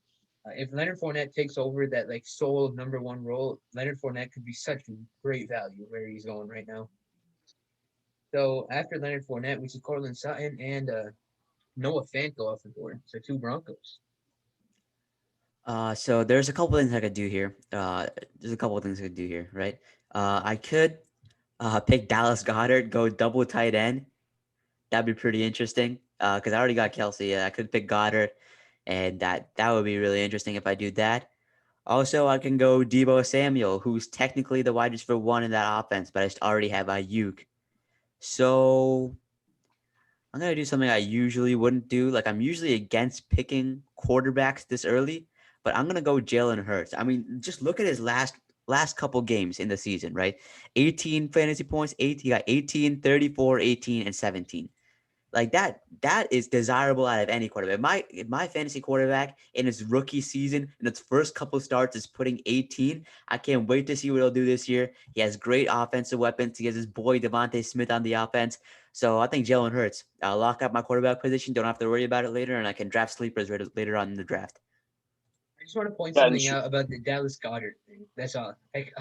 If Leonard Fournette takes over that like sole number 1 role, Leonard Fournette could be such a great value where he's going right now. So after Leonard Fournette, we see Cortland Sutton and Noah Fant go off the board. So 2 Broncos. So there's a couple things I could do here. Right? I could pick Dallas Goddard, go double tight end. That'd be pretty interesting. Because I already got Kelsey. Yeah, I could pick Goddard, and that would be really interesting if I do that. Also, I can go Deebo Samuel, who's technically the wide receiver 1 in that offense, but I just already have Ayuk. So I'm gonna do something I usually wouldn't do. Like I'm usually against picking quarterbacks this early, but I'm gonna go Jalen Hurts. I mean, just look at his last couple games in the season, right? 18 fantasy points, he got 18, 34, 18, and 17. Like that is desirable out of any quarterback. My fantasy quarterback in his rookie season, in its first couple starts, is putting 18. I can't wait to see what he'll do this year. He has great offensive weapons. He has his boy Devontae Smith on the offense. So I think Jalen Hurts. I'll lock up my quarterback position. Don't have to worry about it later, and I can draft sleepers later on in the draft. I just want to point Yeah, and something out about the Dallas Goddard thing. That's all. Like,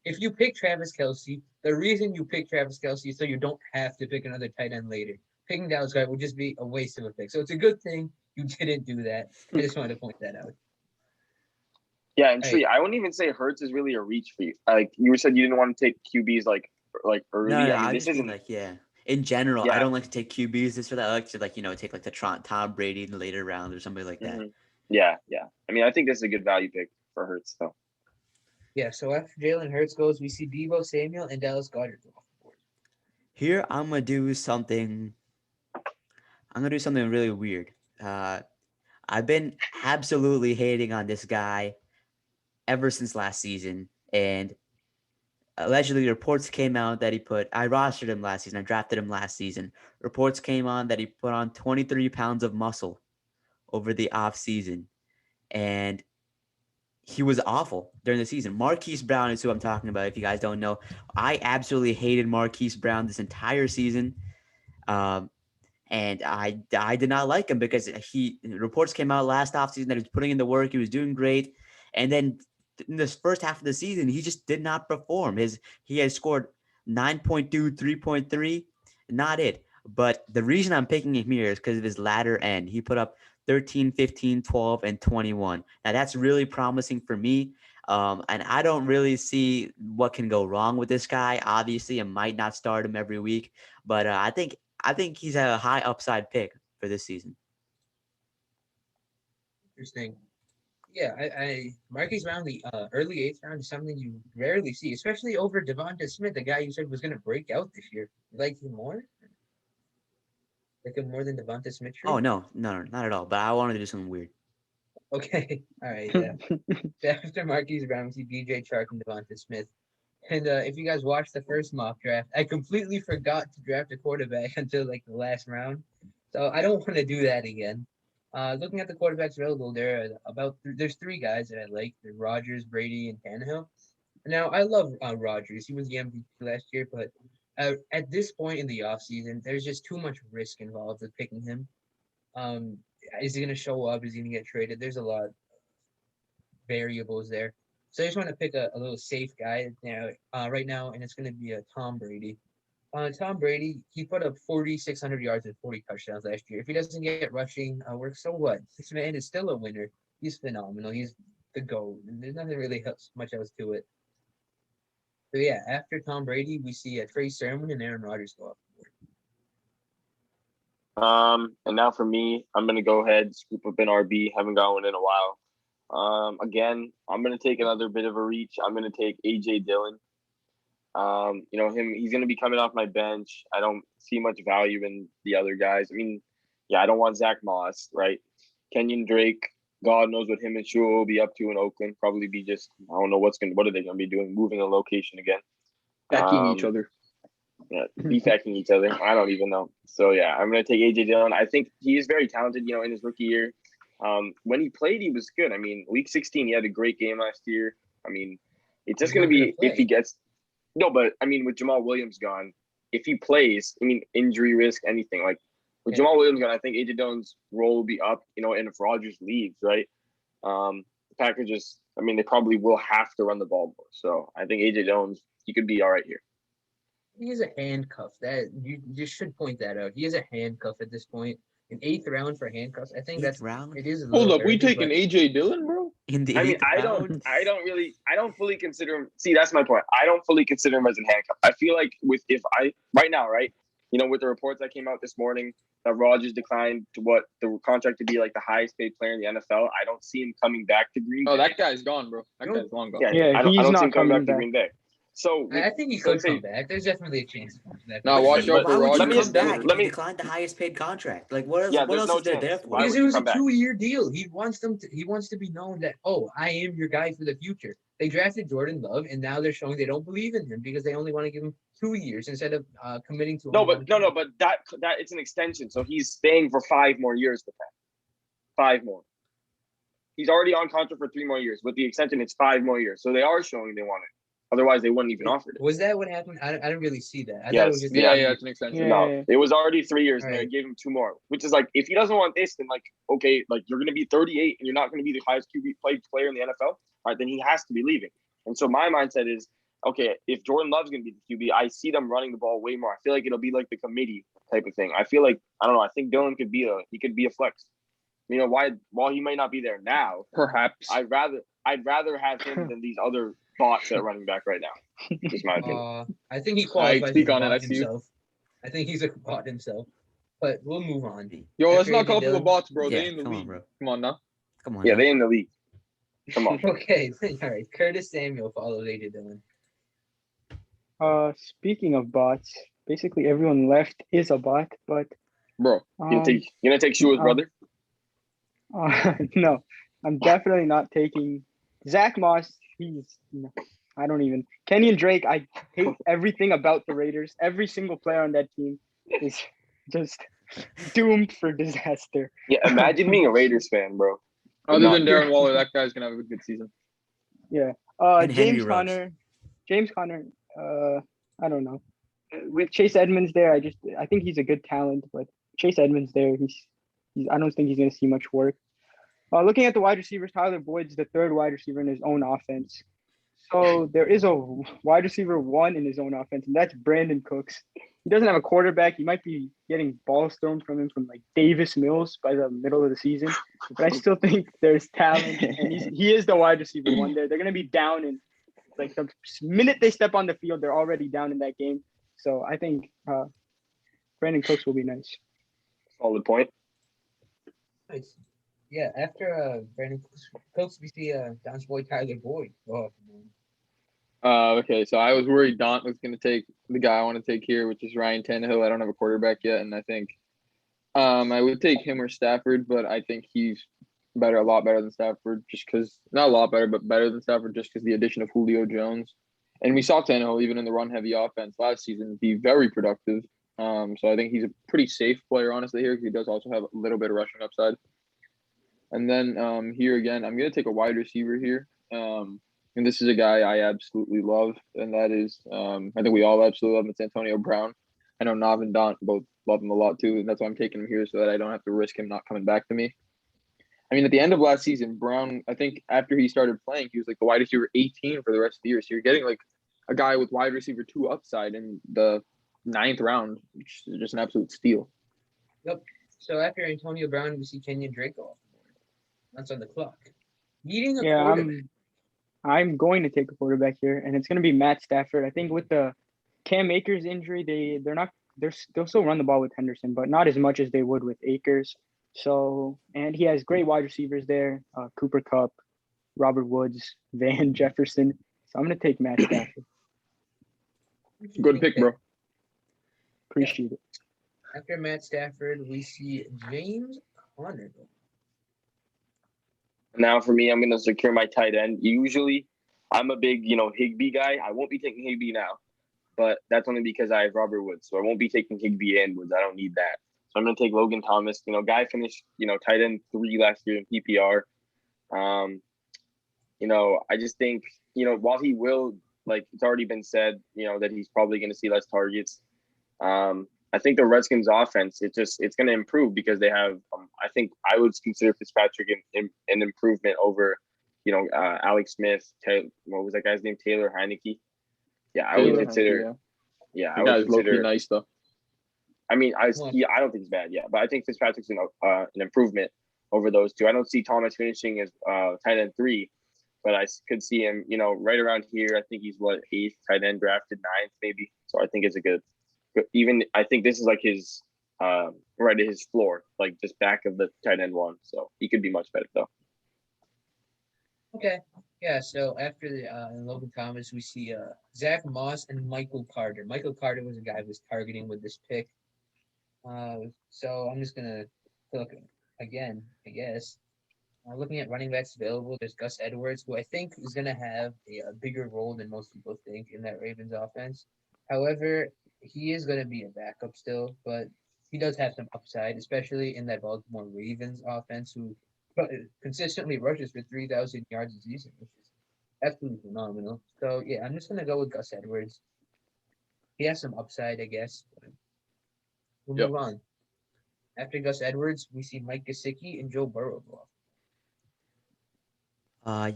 if you pick Travis Kelsey, the reason you pick Travis Kelsey is so you don't have to pick another tight end later. Picking Dallas Goddard would just be a waste of a pick. So it's a good thing you didn't do that. I just wanted to point that out. Yeah, and Hey. Tree, I wouldn't even say Hurts is really a reach for you. Like you said, you didn't want to take QBs like early. No, I mean, I this just mean isn't. like In general, I Yeah. don't like to take QBs this or that. I like to take like the Tom Brady in the later round or somebody like that. Mhm. Yeah. I mean, I think this is a good value pick for Hurts, though. Yeah, so after Jalen Hurts goes, we see Deebo Samuel and Dallas Goddard go off the board. Here, I'm gonna do something really weird. I've been absolutely hating on this guy ever since last season, and allegedly reports came out that I rostered him last season. I drafted him last season. Reports came on that he put on 23 pounds of muscle over the off season, and he was awful during the season. Marquise Brown is who I'm talking about. If you guys don't know, I absolutely hated Marquise Brown this entire season. And I did not like him because reports came out last offseason that he was putting in the work. He was doing great. And then in this first half of the season, he just did not perform. He has scored 9.2, 3.3, not it. But the reason I'm picking him here is because of his latter end. He put up 13, 15, 12, and 21. Now that's really promising for me. And I don't really see what can go wrong with this guy. Obviously, I might not start him every week, but I think he's a high upside pick for this season. Interesting. Yeah, I Marquise Brown, the early 8th round is something you rarely see, especially over Devonta Smith, the guy you said was going to break out this year. You like him more? Like him more than Devonta Smith? Oh, no, not at all. But I wanted to do something weird. Okay. All right. Yeah. After Marquise Brown, we see DJ Chark and Devonta Smith. And if you guys watched the first mock draft, I completely forgot to draft a quarterback until like the last round. So I don't want to do that again. Looking at the quarterbacks available, there's 3 guys that I like. They're Rodgers, Brady, and Tannehill. Now I love Rodgers. He was the MVP last year, but at this point in the offseason, there's just too much risk involved with picking him. Is he going to show up? Is he going to get traded? There's a lot of variables there. So I just want to pick a little safe guy right now, and it's going to be a Tom Brady. Tom Brady, he put up 4,600 yards and 40 touchdowns last year. If he doesn't get rushing work, so what? This man is still a winner. He's phenomenal. He's the GOAT. And there's nothing really much else to it. So yeah, after Tom Brady, we see Trey Sermon and Aaron Rodgers go up. And now for me, I'm gonna go ahead, scoop up an RB. Haven't got one in a while. Again, I'm gonna take another bit of a reach. I'm gonna take AJ Dillon. He's gonna be coming off my bench. I don't see much value in the other guys. I mean, I don't want Zach Moss, right? Kenyon Drake, God knows what him and Shua will be up to in Oakland. Probably be just, I don't know what are they going to be doing, moving a location again. Backing each other. Yeah, defecting each other. I don't even know. So yeah, I'm gonna take AJ Dillon. I think he is very talented. In his rookie year, when he played, he was good. I mean, week 16, he had a great game last year. I mean, it's just He's gonna not gonna be if he play. gets but I mean, with Jamal Williams gone, if he plays, I mean, injury risk, anything like with Yeah. Jamal Williams gone, I think AJ Dillon's role will be up. And if Rodgers leaves, right, the Packers just, I mean, they probably will have to run the ball more. So I think AJ Dillon's he could be all right here. He is a handcuff. That you should point that out. He is a handcuff at this point. An 8th round for handcuffs. I think Eighth round? it is a Hold little up, we early, taking but AJ Dillon, bro? In the I mean, 8th I round? don't fully consider him. See, that's my point. I don't fully consider him as a handcuff. I feel like right now, right, with the reports that came out this morning that Rodgers declined to what the contract to be like the highest paid player in the NFL. I don't see him coming back to Green Bay. Oh, that guy's gone, bro. That guy's long gone. Yeah, I don't he's see not him coming back coming to back. Green Bay. So I think he could come back. There's definitely a chance he comes back. Now, watch out Why for would you Rodgers. come back let if me- you declined the highest paid contract? Like, what else? Yeah, what there's else no is there chance. there for? Why Because would it was a come back? 2-year deal. He wants to be known that, oh, I am your guy for the future. They drafted Jordan Love, and now they're showing they don't believe in him because they only want to give him 2 years instead of committing to. No, but that it's an extension, so he's staying for 5 more years with that. 5 more. He's already on contract for 3 more years. With the extension, it's 5 more years. So they are showing they want it. Otherwise, they wouldn't even offer it. Was that what happened? I didn't really see that. I thought it Yes. was just Yeah, it's an extension. Yeah. No, it was already 3 years, and they Right. gave him 2 more. Which is like, if he doesn't want this, then like, okay, like you're gonna be 38 and you're not gonna be the highest QB player in the NFL. All right, then he has to be leaving. And so my mindset is, okay, if Jordan Love's gonna be the QB, I see them running the ball way more. I feel like it'll be like the committee type of thing. I feel like I don't know. I think Dillon could be a flex. While he might not be there now, Perhaps. I'd rather have him than these other bots at running back right now. Just my opinion. I think he qualifies speak as a on it, bot I see you. himself. I think he's a bot himself. But we'll move on. Yo, let's After not AJ call them the Dillon- bots, bro. Yeah, They in the come on, league. bro. Come on now. Come on. Yeah, now. they in the league. Come on. Okay, all right. Curtis Samuel follows AJ Dillon. Speaking of bots, basically everyone left is a bot, but Bro. You gonna take Shua's brother? no, I'm definitely not taking Zach Moss. I don't even. Kenyon Drake, I hate everything about the Raiders. Every single player on that team is just doomed for disaster. Yeah, imagine being a Raiders fan, bro. Other Not than Darren Waller, that guy's gonna have a good season. Yeah. And Henry James Ruggs. Conner, I don't know. With Chase Edmonds there, I think he's a good talent, but Chase Edmonds there, I don't think he's going to see much work. Looking at the wide receivers, Tyler Boyd's the 3rd wide receiver in his own offense. So there is a wide receiver 1 in his own offense, and that's Brandon Cooks. He doesn't have a quarterback. He might be getting balls thrown from him from like Davis Mills by the middle of the season, but I still think there's talent, and he is the wide receiver 1 there. They're going to be down in like the minute they step on the field, they're already down in that game. So I think Brandon Cooks will be nice. Solid point. Nice. Yeah, after Brandon Cooks, we see Don's boy Tyler Boyd. Oh, man. Okay, so I was worried Dant was going to take the guy I want to take here, which is Ryan Tannehill. I don't have a quarterback yet, and I think I would take him or Stafford, but I think he's a lot better than Stafford, just because not a lot better, but better than Stafford, just because the addition of Julio Jones, and we saw Tannehill even in the run-heavy offense last season be very productive. So I think he's a pretty safe player, honestly, here, because he does also have a little bit of rushing upside. And then here again, I'm going to take a wide receiver here. And this is a guy I absolutely love, and that is, I think we all absolutely love him. It's Antonio Brown. I know Nav and Dant both love him a lot too, and that's why I'm taking him here so that I don't have to risk him not coming back to me. I mean, at the end of last season, Brown, I think after he started playing, he was like the wide receiver 18 for the rest of the year. So you're getting like a guy with wide receiver 2 upside in the 9th round, which is just an absolute steal. Yep. So after Antonio Brown, we see Kenyon Drake off the board. That's on the clock. Needing a quarterback. I'm going to take a quarterback here, and it's going to be Matt Stafford. I think with the Cam Akers injury, they'll still run the ball with Henderson, but not as much as they would with Akers. So, and he has great wide receivers there, Cooper Kupp, Robert Woods, Van Jefferson. So I'm going to take Matt Stafford. Good pick, bro. Appreciate it. After Matt Stafford, we see James Conner. Now for me, I'm going to secure my tight end. Usually, I'm a big, Higbee guy. I won't be taking Higbee now, but that's only because I have Robert Woods. So I won't be taking Higbee and Woods. I don't need that. So I'm going to take Logan Thomas. Guy finished, tight end 3 last year in PPR. I just think, while he will, like it's already been said, that he's probably going to see less targets. I think the Redskins offense, it's going to improve because they have, I think I would consider Fitzpatrick an improvement over, Alex Smith, what was that guy's name? Taylor Heineke. Yeah, I would Taylor consider, Heineke, yeah, the I would guy's low-key consider, nice though. I mean, I don't think it's bad, yeah, but I think Fitzpatrick's an improvement over those two. I don't see Thomas finishing as tight end 3, but I could see him, right around here. I think he's 8th tight end, drafted 9th maybe. So I think it's a good. Even I think this is like his right at his floor, like just back of the tight end 1. So he could be much better though. Okay. Yeah, so after the Logan Thomas, we see Zach Moss and Michael Carter. Michael Carter was a guy I was targeting with this pick. So I'm just gonna look again, I guess. Looking at running backs available, there's Gus Edwards, who I think is gonna have a bigger role than most people think in that Ravens offense. However, he is gonna be a backup still, but he does have some upside, especially in that Baltimore Ravens offense, who consistently rushes for 3,000 yards a season, which is absolutely phenomenal. So yeah, I'm just gonna go with Gus Edwards. He has some upside, I guess. But we'll Yep. move on. After Gus Edwards, we see Mike Gesicki and Joe Burrow go off.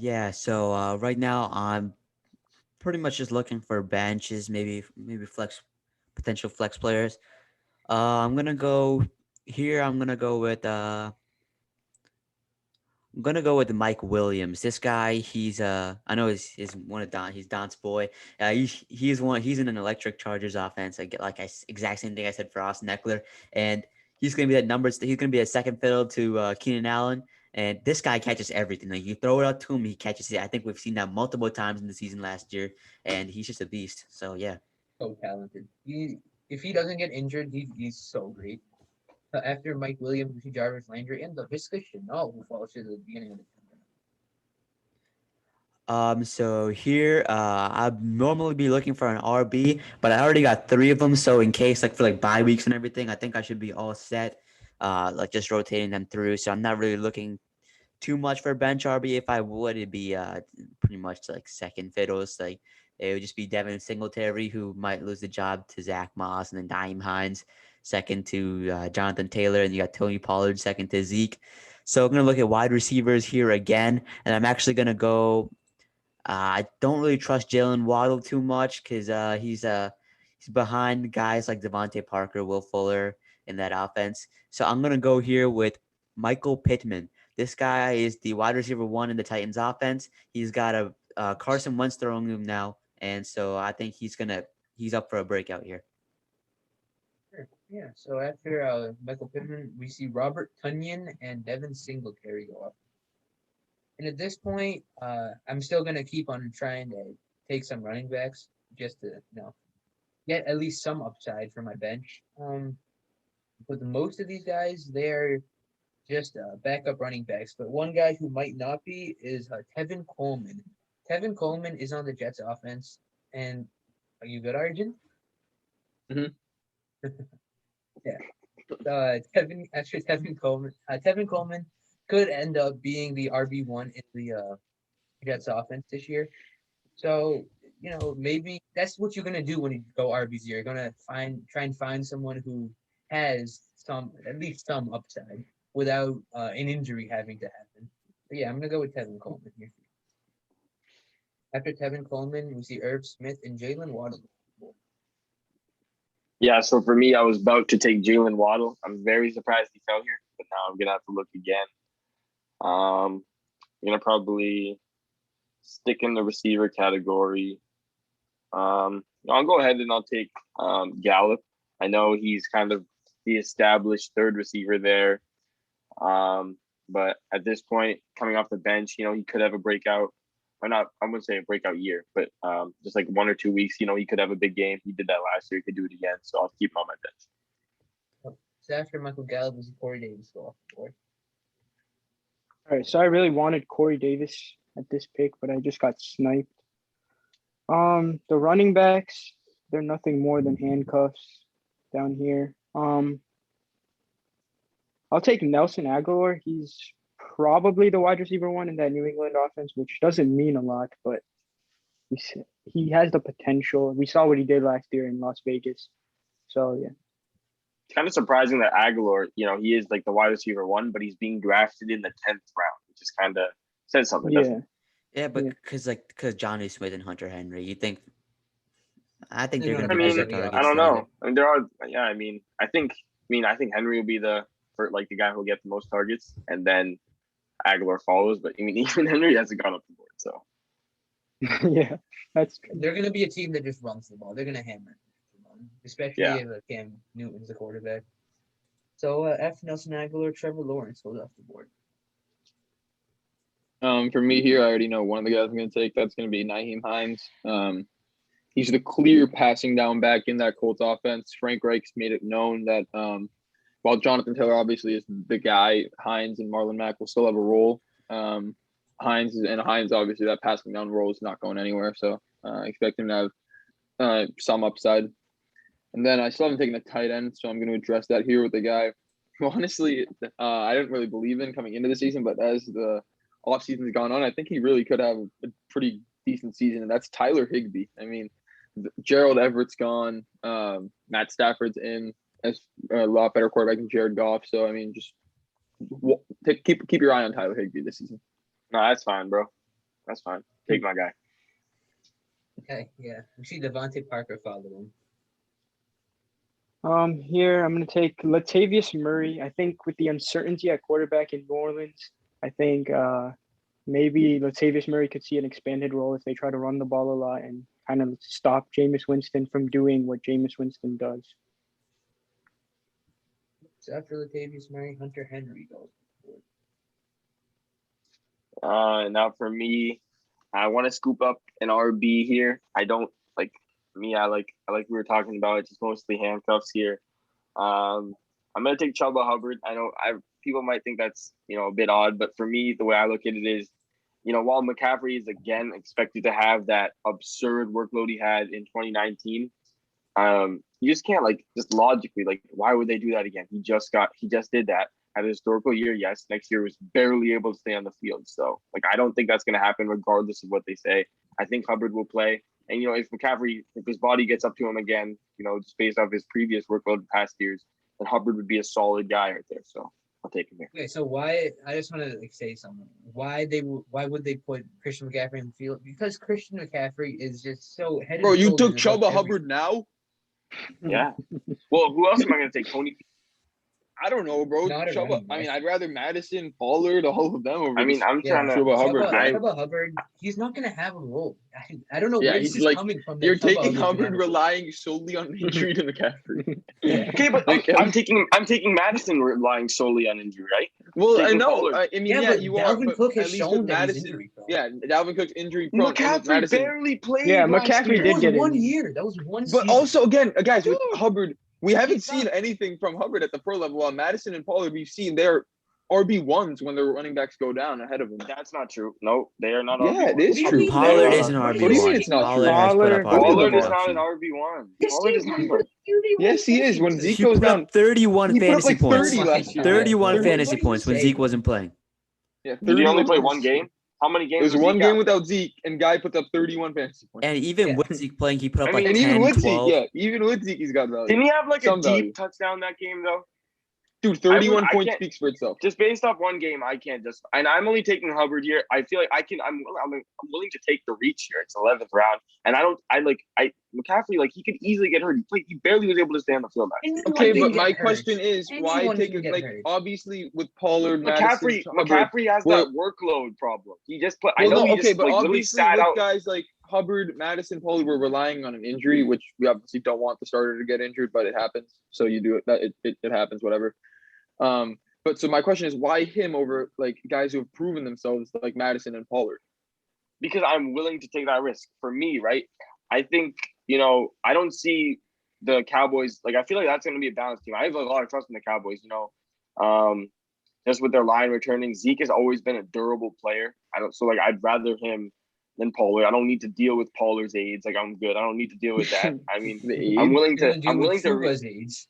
Yeah. So right now I'm pretty much just looking for benches, maybe potential flex players. I'm gonna go here. I'm gonna go with Mike Williams. This guy, I know he's one of he's Don's boy. He's in an electric Chargers offense. Exact same thing I said for Austin Eckler, and he's gonna be that numbers. He's gonna be a second fiddle to Keenan Allen. And this guy catches everything. Like you throw it out to him, he catches it. I think we've seen that multiple times in the season last year, and he's just a beast. So yeah. So talented. If he doesn't get injured, he's so great. After Mike Williams, we see Jarvis Landry and the Visca Chanel, who falls to the beginning of the So here, I'd normally be looking for an RB, but I already got 3 of them. So in case, like for like bye weeks and everything, I think I should be all set. Like just rotating them through. So I'm not really looking too much for bench RB. If I would, it'd be pretty much like second fiddles. Like it would just be Devin Singletary, who might lose the job to Zach Moss, and then Dime Hines, second to Jonathan Taylor, and you got Tony Pollard, second to Zeke. So I'm gonna look at wide receivers here again, and I'm actually gonna go. I don't really trust Jalen Waddle too much because he's behind guys like Devontae Parker, Will Fuller in that offense. So I'm gonna go here with Michael Pittman. This guy is the wide receiver 1 in the Titans offense. He's got a Carson Wentz throwing him now, and so I think he's up for a breakout here. Sure. Yeah. So after Michael Pittman, we see Robert Tunyon and Devin Singletary go off. And at this point, I'm still gonna keep on trying to take some running backs just to get at least some upside for my bench. But most of these guys, they're just backup running backs. But one guy who might not be is Tevin Coleman. Tevin Coleman is on the Jets offense, and are you good, Arjun? Mhm. Yeah. Tevin Coleman could end up being the RB1 in the Jets offense this year. So, maybe that's what you're gonna do when you go RB0. You're gonna try and find someone who has at least some upside without an injury having to happen. But yeah, I'm gonna go with Tevin Coleman here. After Tevin Coleman, we see Irv Smith and Jalen Waddle. Yeah, so for me, I was about to take Jalen Waddle. I'm very surprised he fell here, but now I'm gonna have to look again. I'm gonna probably stick in the receiver category. I'll go ahead and I'll take Gallup. I know he's kind of the established third receiver there. But at this point, coming off the bench, he could have a breakout, or not, I wouldn't say a breakout year, but just like 1 or 2 weeks, he could have a big game. He did that last year. He could do it again. So I'll keep him on my bench. Stafford, Michael Gallup, and Corey Davis go off the board. All right, so I really wanted Corey Davis at this pick, but I just got sniped. The running backs, they're nothing more than handcuffs down here. I'll take Nelson Aguilar. He's probably the wide receiver one in that New England offense, which doesn't mean a lot, but he has the potential. We saw what he did last year in Las Vegas. So yeah. It's kind of surprising that Aguilar, he is like the wide receiver one, but he's being drafted in the 10th round, which is kind of says something. Yeah. Yeah, but because Johnny Smith and Hunter Henry, I think they're Yeah, going I to be mean, bigger targets. I don't than- know. I mean, there are. Yeah, I think Henry will be the guy who'll get the most targets, and then Aguilar follows. But I mean, even Henry hasn't gone up the board, so. Yeah, that's true. They're going to be a team that just runs the ball. They're going to hammer it, especially Yeah. if Cam Newton's the quarterback. So F. Nelson Aguilar, Trevor Lawrence goes off the board. For me here, I already know one of the guys I'm going to take. That's going to be Nyheim Hines. He's the clear passing down back in that Colts offense. Frank Reich's made it known that while Jonathan Taylor obviously is the guy, Hines and Marlon Mack will still have a role. Hines obviously that passing down role is not going anywhere, so I expect him to have some upside. And then I still haven't taken a tight end, so I'm going to address that here with the guy who honestly I didn't really believe in coming into the season, but as the offseason has gone on, I think he really could have a pretty decent season, and that's Tyler Higbee. I mean, Gerald Everett's gone, Matt Stafford's in as a lot better quarterback than Jared Goff. So I mean, just keep your eye on Tyler Higbee this season. No, that's fine, bro. That's fine. Take my guy. Okay, yeah. We see Devontae Parker follow him. Here I'm gonna take Latavius Murray. I think with the uncertainty at quarterback in New Orleans, I think maybe Latavius Murray could see an expanded role if they try to run the ball a lot and kind of stop Jameis Winston from doing what Jameis Winston does. So after Latavius Murray, Hunter Henry goes. Now for me, I want to scoop up an RB here. I don't like me. I like we were talking about. It's just mostly handcuffs here. I'm gonna take Chuba Hubbard. I know people might think that's a bit odd, but for me, the way I look at it is, while McCaffrey is again expected to have that absurd workload he had in 2019, you just can't just logically why would they do that again? He just did that. Had a historical year, yes. Next year was barely able to stay on the field. So I don't think that's going to happen regardless of what they say. I think Hubbard will play. And, if McCaffrey, if his body gets up to him again, just based off his previous workload in past years, then Hubbard would be a solid guy right there. So I'll take him here. Okay, so why? I just want to say something. Why would they put Christian McCaffrey in the field? Because Christian McCaffrey is just so head and Bro, you shoulders took above Chuba every- Hubbard now? Yeah. Well, who else am I going to take? Tony? I don't know, bro. Not a Chuba. running I mean, back. I'd rather Madison, Pollard, all of them over. I mean, I'm trying to. Chuba Hubbard. Chuba Hubbard, he's not going to have a role. I don't know Yeah, where he's this is coming from. that You're Chuba taking Hubbard's gonna Hubbard have a role. relying solely on injury to McCaffrey. Okay, but I'm taking Madison relying solely on injury, right? Well, I Taking know. Pollard. I mean, Yeah, yeah, but you Dalvin are. But Cook has at least shown with that he's Madison, injury prone. yeah, Dalvin Cook's injury prone. and with McCaffrey Madison, barely played. Yeah, last McCaffrey year. That did was get one injured. year. That was one But season. also, again, guys, with Dude. Hubbard, we haven't He's seen not- anything from Hubbard at the pro level. While Madison and Pollard, we've seen their RB1s when their running backs go down ahead of him. That's not true. No, they are not. Yeah, it RB1s. is true. Pollard is an What do RB1. you mean it's not true? Pollard has put up Pollard- RB1 Pollard is not production. an RB1. Yes, Pollard he is not. was. Yes, he is. When Zeke He goes put down, up 31 he put up fantasy like points. 30 last year. 31 What fantasy are you points when saying? Zeke wasn't playing. Yeah, Did he only 31 play points. one game? How many It games? was was one Zeke game out? without Zeke, and Guy puts up 31 fantasy points. And even Yeah. with Zeke playing, he put up I like mean, And 10, even with 12. Zeke, even with Zeke, he's got value. Didn't he have a Some deep value. touchdown that game though? Dude, 31 I points can't- speaks for itself. Just based off one game, I can't just. And I'm only taking Hubbard here. I feel like I can. I'm willing to take the reach here. It's 11th round, and McCaffrey he could easily get hurt. He barely was able to stay on the field. Okay, but my question is, why Anyone take can it? get Like, hurt. obviously, with Pollard, Madison, Hubbard. McCaffrey has Well- that workload problem. He just put. Well, I know no, he okay, just but literally obviously, sat with out. guys like Hubbard, Madison, Pollard, we're relying on an injury, which we obviously don't want the starter to get injured, but it happens. So you do it. It happens. Whatever. But so my question is, why him over guys who have proven themselves like Madison and Pollard? Because I'm willing to take that risk. For me, right? I think I don't see the Cowboys, like I feel like that's going to be a balanced team. I have a lot of trust in the Cowboys. Just with their line returning, Zeke has always been a durable player. I'd rather him than Pollard. I don't need to deal with Pollard's aids. Like I'm good. I don't need to deal with that. I mean, I'm willing to. I'm willing to. Age.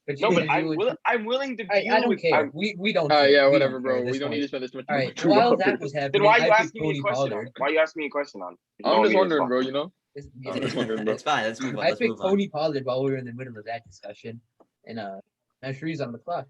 But No, but I'm willing to deal I don't with. care. We don't. Care. Yeah, We whatever, don't bro. care at We don't need to spend this much All time. right. While that was happening, Then why are you I asking me a question on? Why are you asking me a question on? I'm just wondering, bro. You know. I'm just wondering, bro. It's fine. Let's move on. I Let's move picked on. Tony Pollard while we were in the middle of that discussion, and now Shree's on the clock.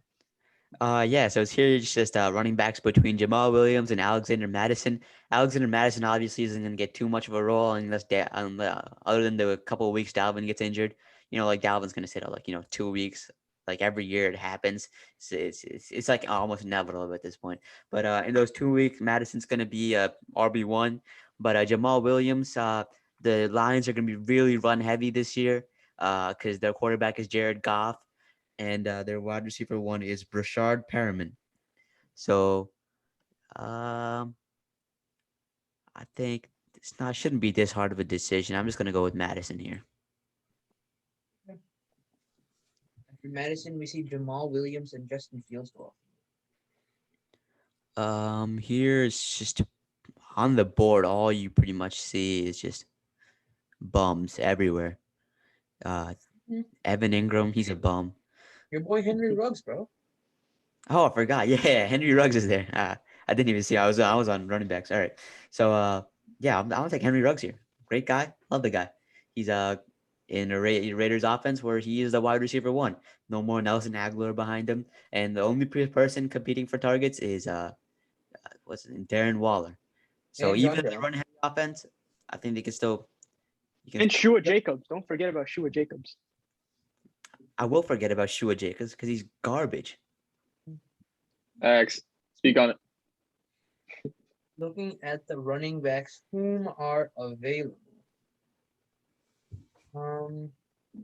Yeah, so it's just running backs between Jamal Williams and Alexander Madison. Alexander Madison obviously isn't going to get too much of a role unless other than the couple of weeks Dalvin gets injured. Like Dalvin's going to sit out 2 weeks. Like every year it happens. It's like almost inevitable at this point. But in those 2 weeks, Madison's going to be RB1. But Jamal Williams, the Lions are going to be really run heavy this year because their quarterback is Jared Goff. And their wide receiver one is Brashard Perriman. So I think shouldn't be this hard of a decision. I'm just gonna go with Madison here. After Madison, we see Jamal Williams and Justin Fields go off. Here it's just on the board. All you pretty much see is just bums everywhere. Evan Ingram, he's a bum. Your boy Henry Ruggs, bro. Oh, I forgot. Yeah, Henry Ruggs is there. I didn't even see. I was on running backs. All right. So yeah, I'm gonna take Henry Ruggs here. Great guy. Love the guy. He's in the Raiders offense where he is the wide receiver one. No more Nelson Aguilar behind him, and the only person competing for targets is Darren Waller. So And even if Darrell. they run heavy offense, I think they can still. And Shua Jacobs. Don't forget about Shua Jacobs. I will forget about Shua Jacobs because he's garbage. X, speak on it. Looking at the running backs, whom are available?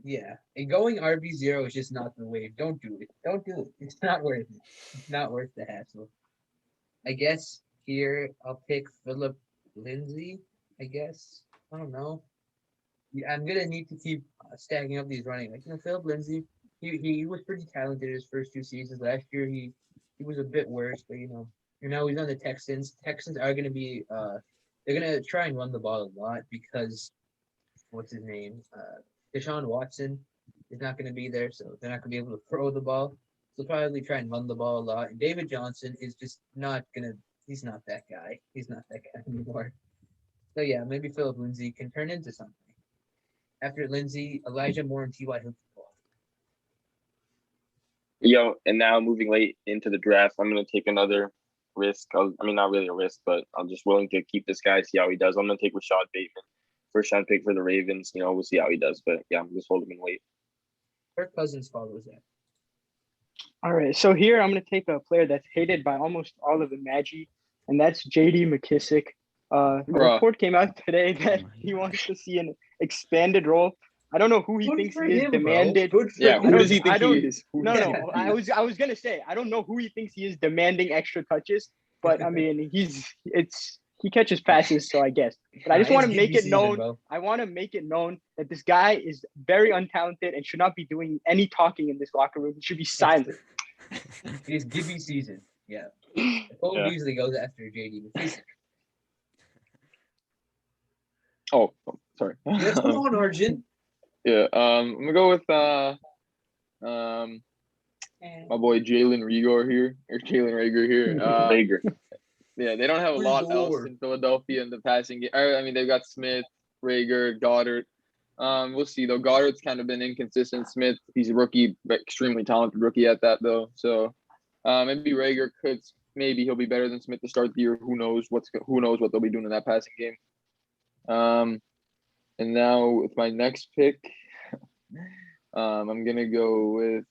Yeah, a going RB0 is just not the wave. Don't do it. Don't do it. It's not worth it. It's not worth the hassle. I guess here I'll pick Philip Lindsay. I guess I don't know. Yeah, I'm gonna need to keep stacking up these running. Philip Lindsay, he was pretty talented his first 2 seasons. Last year he was a bit worse, but now he's on the Texans. Texans are gonna be they're gonna try and run the ball a lot because what's his name? Deshaun Watson is not gonna be there, so they're not gonna be able to throw the ball. So probably try and run the ball a lot. And David Johnson is just not gonna. He's not that guy. He's not that guy anymore. So yeah, maybe Philip Lindsay can turn into something. After Lindsay, Elijah Moore and T.Y. Hilton. And now moving late into the draft, I'm going to take another risk. Not really a risk, but I'm just willing to keep this guy, see how he does. I'm going to take Rashad Bateman, first round pick for the Ravens. We'll see how he does. But yeah, I'm just holding him late. Kirk Cousins follows that. All right, so here I'm going to take a player that's hated by almost all of IMAGI, and that's J.D. McKissick. A report came out today that he wants to see an expanded role. I don't know who he thinks he is demanded. Who does he think he is? No. I was gonna say I don't know who he thinks he is demanding extra touches, but he catches passes, so I guess. But I just want to make it known. Bro. I want to make it known that this guy is very untalented and should not be doing any talking in this locker room. He should be silent. It is Gibby season. Yeah. Cole Beasley goes after JD McKissick. Oh, sorry. What's going on, Arjun? Yeah, I'm gonna go with my boy Jalen Reagor here. Rager. Yeah, they don't have a lot else in Philadelphia in the passing game. They've got Smith, Rager, Goddard. We'll see though. Goddard's kind of been inconsistent. Smith, he's a rookie, but extremely talented rookie at that though. So maybe Rager maybe he'll be better than Smith to start the year. Who knows what they'll be doing in that passing game. And now with my next pick, I'm gonna go with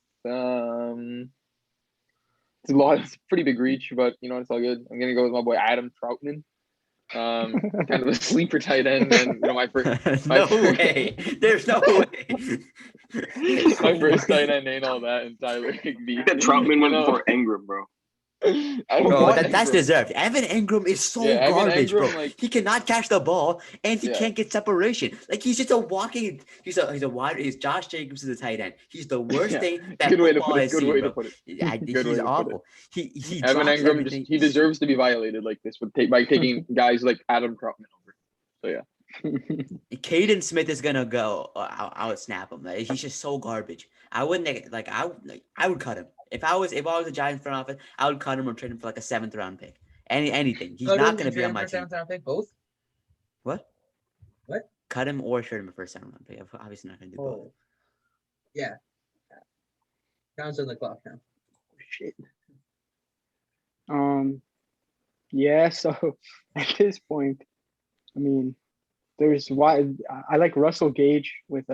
it's a pretty big reach, but it's all good. I'm gonna go with my boy Adam Troutman. Kind of a sleeper tight end, and my first no way. There's no way. my first tight end ain't all that, and Tyler Higbee. Troutman went before Ingram, bro. I don't Bro, want that's Ingram. deserved. Evan Ingram is so Yeah, Evan garbage, Ingram, bro. like- He cannot catch the ball, and he Yeah. can't get separation. Like he's just a walking. He's a wide. He's Josh Jacobs is a tight end. He's the worst Yeah. thing that Good way to football put it. has Good seen, way bro. to put it. Good He's way to put it. awful. He Evan drops Ingram everything. he deserves to be violated like this by taking guys like Adam Troutman over. So yeah. Caden Smith is gonna go. I would snap him. Like, he's just so garbage. I wouldn't like. I would cut him if I was a Giants front office. I would cut him or trade him for like a 7th round pick. Anything. He's Cut not him gonna and be trade on him my for team. 7th round pick, both? What? What? Cut him or trade him for 1st round pick. I'm obviously not gonna do both. Oh. Yeah. Counts on the clock now. Shit. Yeah, so at this point, I mean, there's why I like Russell Gage with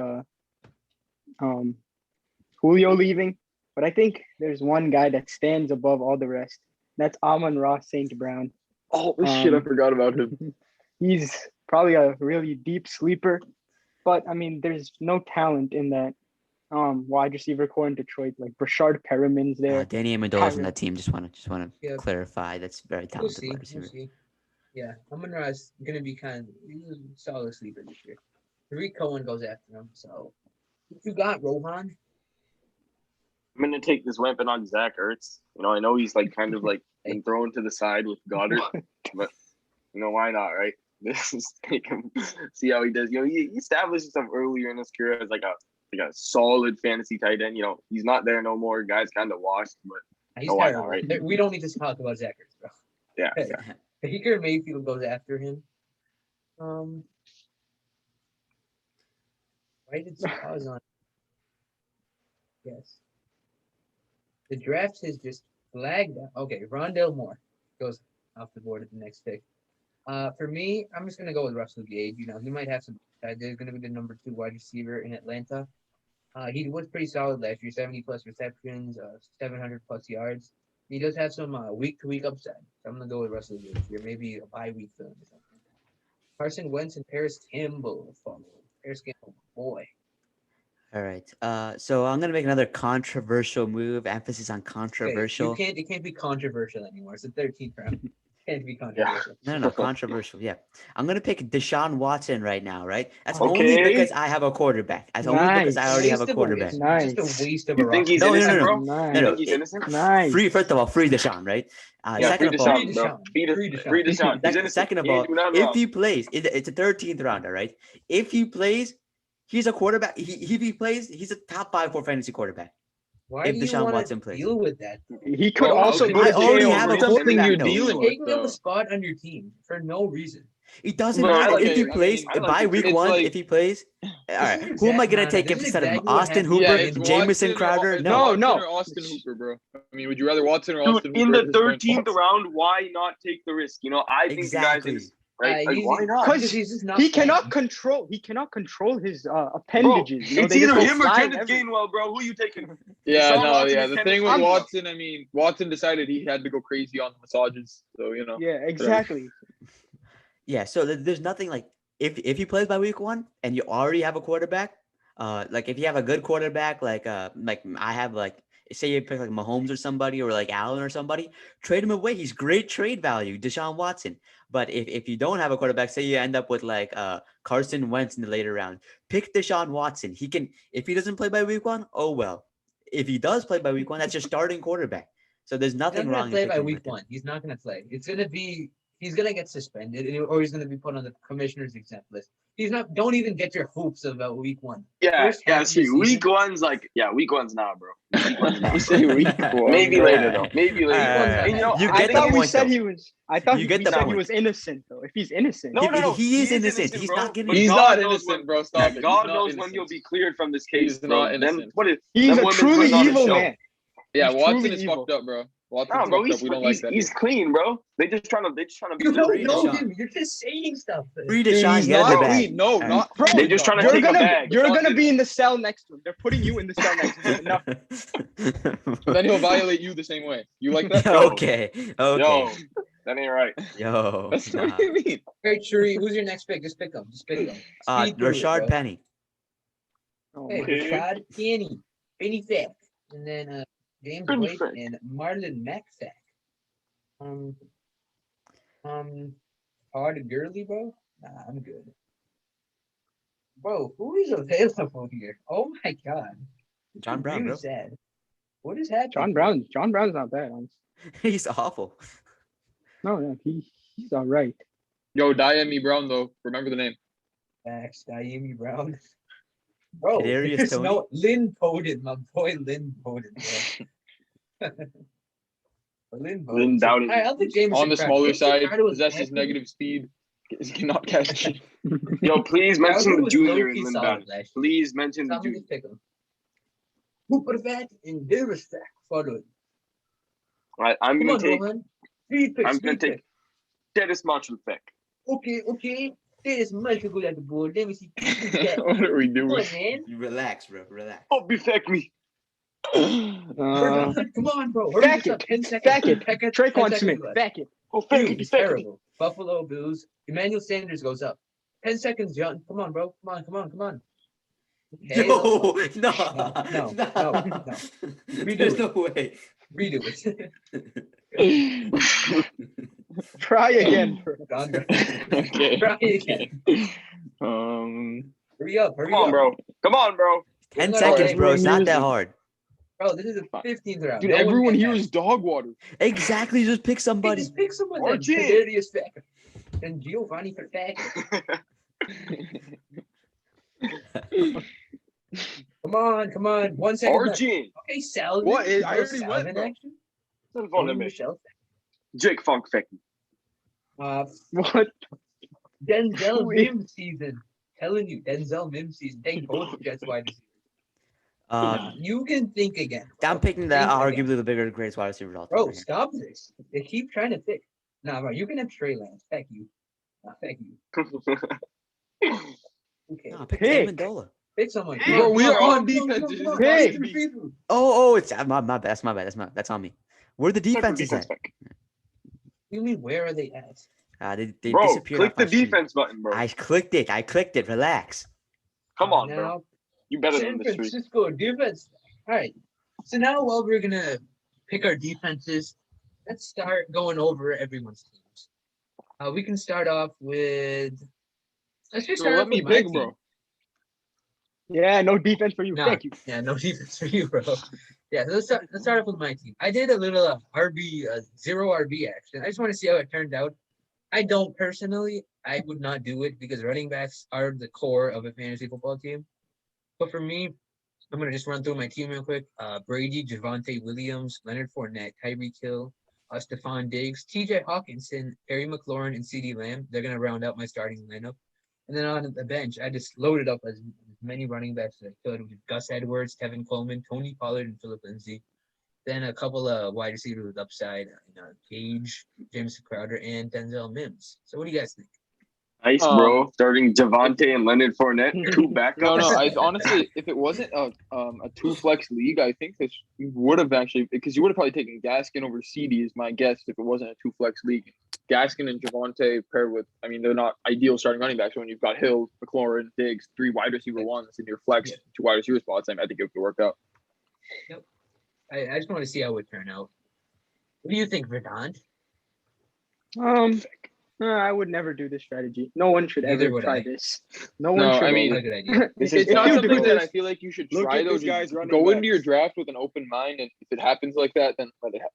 Julio leaving, but I think there's one guy that stands above all the rest. That's Amon-Ra St. Brown. Oh shit! I Um, forgot about him. He's probably a really deep sleeper, but I mean, there's no talent in that wide receiver core in Detroit. Like Brashard Perriman's there. Danny Amendola is on Kyron- that team. Just want to Yeah. clarify. That's very We'll talented see. wide We'll receiver. see. Yeah, Amon-Ra is gonna be he's a solid sleeper this year. Tariq Cohen goes after him. So, what you got, Rohan? I'm gonna take this weapon on Zach Ertz. I know he's like kind of like been thrown to the side with Goddard, but why not, right? This is take him, see how he does. He established himself earlier in his career as like a solid fantasy tight end. He's not there no more. Guy's kind of washed, but He's why terrible. not, right? We don't need to talk about Zach Ertz, bro. Yeah. Baker Mayfield goes after him. Why did pause on? Yes. The draft is just flagged out. Okay, Rondell Moore goes off the board at the next pick. For me, I'm just gonna go with Russell Gage. He might have some. There's gonna be the number 2 wide receiver in Atlanta. He was pretty solid last year, 70 plus receptions, 700 plus yards. He does have some week to week upside. So I'm gonna go with Russell Gage here, maybe a bye week for him or something. Carson Wentz and Paris Campbell follow. Paris Campbell, boy. All right. So I'm gonna make another controversial move. Emphasis on Okay, controversial. it can't be controversial anymore. It's the 13th round. It can't be controversial. No, controversial. Yeah, I'm gonna pick Deshaun Watson right now. Right. That's Okay. only because I have a quarterback. That's only because I already have a Waste of quarterback. It's Nice. just a waste of a You think roster. he's No, innocent, bro? Nice. No, You think he's innocent? Nice. First of all, free Deshaun. Right. Yeah, free Second of all, Deshaun, bro. Free Deshaun. He's innocent. second of He ain't all, do nothing if wrong. he plays, it's a 13th rounder, right? If he plays, he's a quarterback. If he plays, he's a top 5 for fantasy quarterback. Why if do you Deshaun want Watson to plays. deal with that? He could Bro, also how go I to already jail. have a It's something quarterback, you're though. dealing with, Taking up a though. spot on your team for no reason. It doesn't Bro, matter okay, if he I plays mean, by week it's 1. like- If he plays, all right. This is Who am I exact- gonna no, take this is instead of exactly what Austin happened. Hooper, Yeah, it's Jamison Watson Crowder? Or, No, Watson no. or Austin Hooper, bro. I mean, would you rather Watson or Dude, Austin in Hooper? the at this point? 13th round, why not take the risk? I think the guy's exactly. innocent, right? Like, He's- why not? Because he's just not he playing. cannot control his Bro, appendages. it's they just either go him or flying Kenneth everywhere. Gainwell, bro. Who you taking? Yeah, Deshaun no, Watson yeah. and The Kenneth thing with Gainwell. Watson, I mean, Watson decided he had to go crazy on the massages. So, Yeah, exactly. Yeah, so there's nothing like if he plays by week 1 and you already have a quarterback, like if you have a good quarterback, like I have like say you pick like Mahomes or somebody or like Allen or somebody, trade him away. He's great trade value, Deshaun Watson. But if you don't have a quarterback, say you end up with like Carson Wentz in the later round, pick Deshaun Watson. He can if he doesn't play by week 1, oh well. If he does play by week 1, that's your starting quarterback. So there's He's not nothing gonna wrong in play by picking week with him. 1. He's not gonna play. He's gonna get suspended, or he's gonna be put on the commissioner's exempt list. He's not. Don't even get your hopes about week 1. Yeah, First half of the see, season- week 1's like, week 1's not, bro. Week 1's not, You say bro. week 1. Maybe bro. later, though. Maybe later. Alright. And, You I get thought the we point, said though. he was. I thought You we get the said he point. was innocent though. If he's innocent, No, no, no. He is innocent. He's bro. not getting- But He's God not knows innocent, when- bro. Stop it. God He's not knows when innocent. you'll be cleared from this case, He's bro. not Then innocent. what if he's them a women truly putting on a evil show? man. Yeah, He's Watson truly is evil. fucked up, bro. Watson's No, bro, fucked up. We don't like that. he's clean, bro. They just trying to be You don't Free know Deshaun. him. You're just saying stuff. Free Dude, Deshaun, he's get in the not bag. clean. No, All not. Bro, They just trying to You're take a gonna bag. you're Stop gonna it. be in the cell next to him. They're putting you in the cell next to him. Enough. Then he'll violate you the same way. You like that? Okay. Yo, that ain't right. Yo. That's Nah. what you mean. Right, Shuri, who's your next pick? Just pick him. Speed through it, Rashard bro. Penny. Oh, Hey, my- Okay. Rashad Penny, Penny Fack, and then James Penny White Fack. and Marlon McFack. Um, Todd Gurley, bro. Nah, I'm good. Bro, who is available here? Oh my god. John Brown, Really bro. sad. What is happening? John Brown's not bad. He's awful. No, he's all right. Yo, Diami Brown though. Remember the name. Max, Diami Brown. Bro, Kadarius there's Toney? no Lynn Bowden, my boy Lynn Bowden, bro. Lynn Bowden. Lynn Bowden. I don't think Jameson On the Crowder- smaller Jameson side, Crowder was possesses actually- negative speed. Cannot catch. Yo, please mention Crowder the was junior low-key in Lynn solid Bowden. last year. Please mention the Somebody junior. pick him. Who put that in their respect for the Right, I'm Come gonna on, take. Rohan. Speed pick, I'm gonna speed take pick. Dennis Marshall-Fick. Okay. There's Michael good at the board. Let me see. What are we Come doing? on, man. Relax, bro. Relax. Oh, Befick me. Come on, bro. Hurry Back this up. it. 10 seconds. Back it. 10 Traquan seconds Smith. left. Back it. Oh, Fick Bills, me. terrible. Buffalo Bills. Emmanuel Sanders goes up. 10 seconds, John. Come on, bro. Come on. Okay, No, let's no, go. No. There's no way. Redo it. Try again. John, bro. Okay. Try again. Um, Hurry Come on, up. bro. Come on, bro. 10 Another seconds, game. bro. It's not Here's that the- hard. Bro, this is the 15th round. dude, No one everyone can here have is dog water. Exactly. Just pick it. somebody. Just pick someone then. Archie. Kadarius Beck. And Giovanni Perfect. Come on. 1 second left. Archie. Okay, Salvin. What? I No already went, Salvin bro. action. Telephone Tony him. Michelle. Jake Funk Fick. What? Denzel Who is- Mims season. Telling you, Denzel Mims season. Take both the Jets wide receivers. You can think again. I'm bro. picking the Think again. arguably the bigger, greatest wide receivers all time. Bro, right here. stop this. They keep trying to pick. Nah, bro, you can have Trey Lance. Heck you. Heck you. Okay. No, pick Pick. Amendola. Pick someone. Bro, we are on come defense. come This is on. Hey. Watch the receiver. Oh, it's my bad. That's my bad. That's on me. Where the defenses at? You mean where are they at? They Bro, disappeared. click off my the screen. defense button, bro. I clicked it. Relax. Come on, now, bro. You better San than this street. Francisco defense. All right. So now while we're gonna pick our defenses, let's start going over everyone's teams. We can start off with. Let's just So start let off me with my pick, team. bro. Yeah, no defense for you. Nah. Thank you. Yeah, no defense for you, bro. Yeah, so let's start off with my team. I did a little zero RB action. I just want to see how it turned out. I don't personally. I would not do it because running backs are the core of a fantasy football team. But for me, I'm gonna just run through my team real quick. Brady, Javonte Williams, Leonard Fournette, Tyreek Hill, Stephon Diggs, T.J. Hawkinson, Terry McLaurin, and C.D. Lamb. They're gonna round out my starting lineup. And then on the bench, I just loaded up as many running backs as I could with Gus Edwards, Tevin Coleman, Tony Pollard, and Philip Lindsay. Then a couple of wide receivers with upside, Gage, Jameson Crowder, and Denzel Mims. So what do you guys think? Nice, bro. Starting Javonte and Leonard Fournette, two backups. No. I honestly, if it wasn't a two flex league, I think this would have actually, because you would have probably taken Gaskin over CD is my guess. If it wasn't a two flex league, Gaskin and Javonte paired with, I mean, they're not ideal starting running backs. When you've got Hill, McLaurin, Diggs, three wide receiver ones in your flex, two wide receiver spots, I think it could work out. I just want to see how it would turn out. What do you think, Verdant? I would never do this strategy. No one should Neither ever would try I. this. No, should I mean, Not a good idea. It's If not you something do that this- I feel like you should Look try at though. this guy's Just running go into backs. your draft with an open mind, and if it happens like that, then let it happen.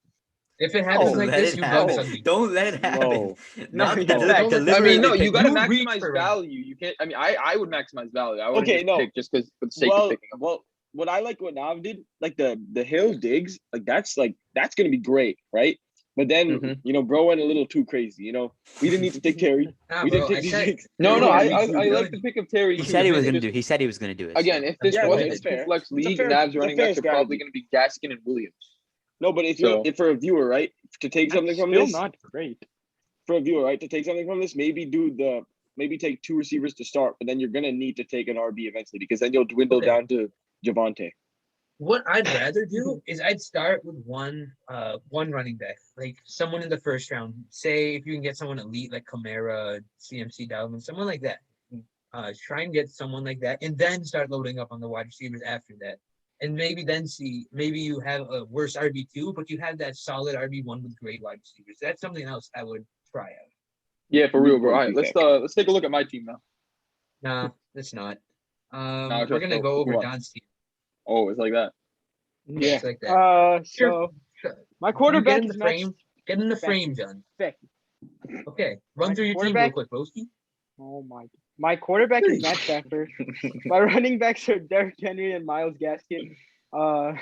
If it happens Don't like let this, it you happen. bug something. Don't let it happen. No. Not No, that no. like I I deliberately mean, no, you pick- got to You reach maximize for it. value. You can't. I mean, I would maximize value. I wouldn't Okay, just no. pick just because for the sake of picking them. Well, what I like what Nav did, like the Hill Diggs, that's gonna be great, right? But then Mhm. bro went a little too crazy. We didn't need to take Terry. Nah, We bro, didn't I take said, Diggs. No, Yeah, I we like the pick of Terry. He too. said he was Just- gonna do. He said he was gonna do it. Again. so. If this Yeah, no, wasn't a it's two fair. flex It's a league, fair- Nav's it's a running fair backs are probably strategy. going to be Gaskin and Williams. No, but if So- for a viewer, right, to take something from Still this, not great. for a viewer, right, to take something from this, maybe take two receivers to start, but then you're gonna need to take an RB eventually because then you'll dwindle Okay. down to Javonte. what I'd rather do is I'd start with one running back, like someone in the first round. Say if you can get someone elite like Kamara, CMC Dalvin, someone like that. Try and get someone like that, and then start loading up on the wide receivers after that. and maybe then see maybe you have a worse RB2, but you have that solid RB1 with great wide receivers. That's something else I would try out. Yeah, for real, bro. All What right, do you think? let's take a look at my team now. Nah, that's not. Nah, We're gonna go over move on. Don's team. Oh, it's like that. Yeah. It's like that. So my You quarterback get in is the Max frame. Get in the Becky. frame, John. Becky. Okay, run My through your team real quarterback- quick, Boski. Oh my quarterback is Matt Stafford. My running backs are Derrick Henry and Myles Gaskin.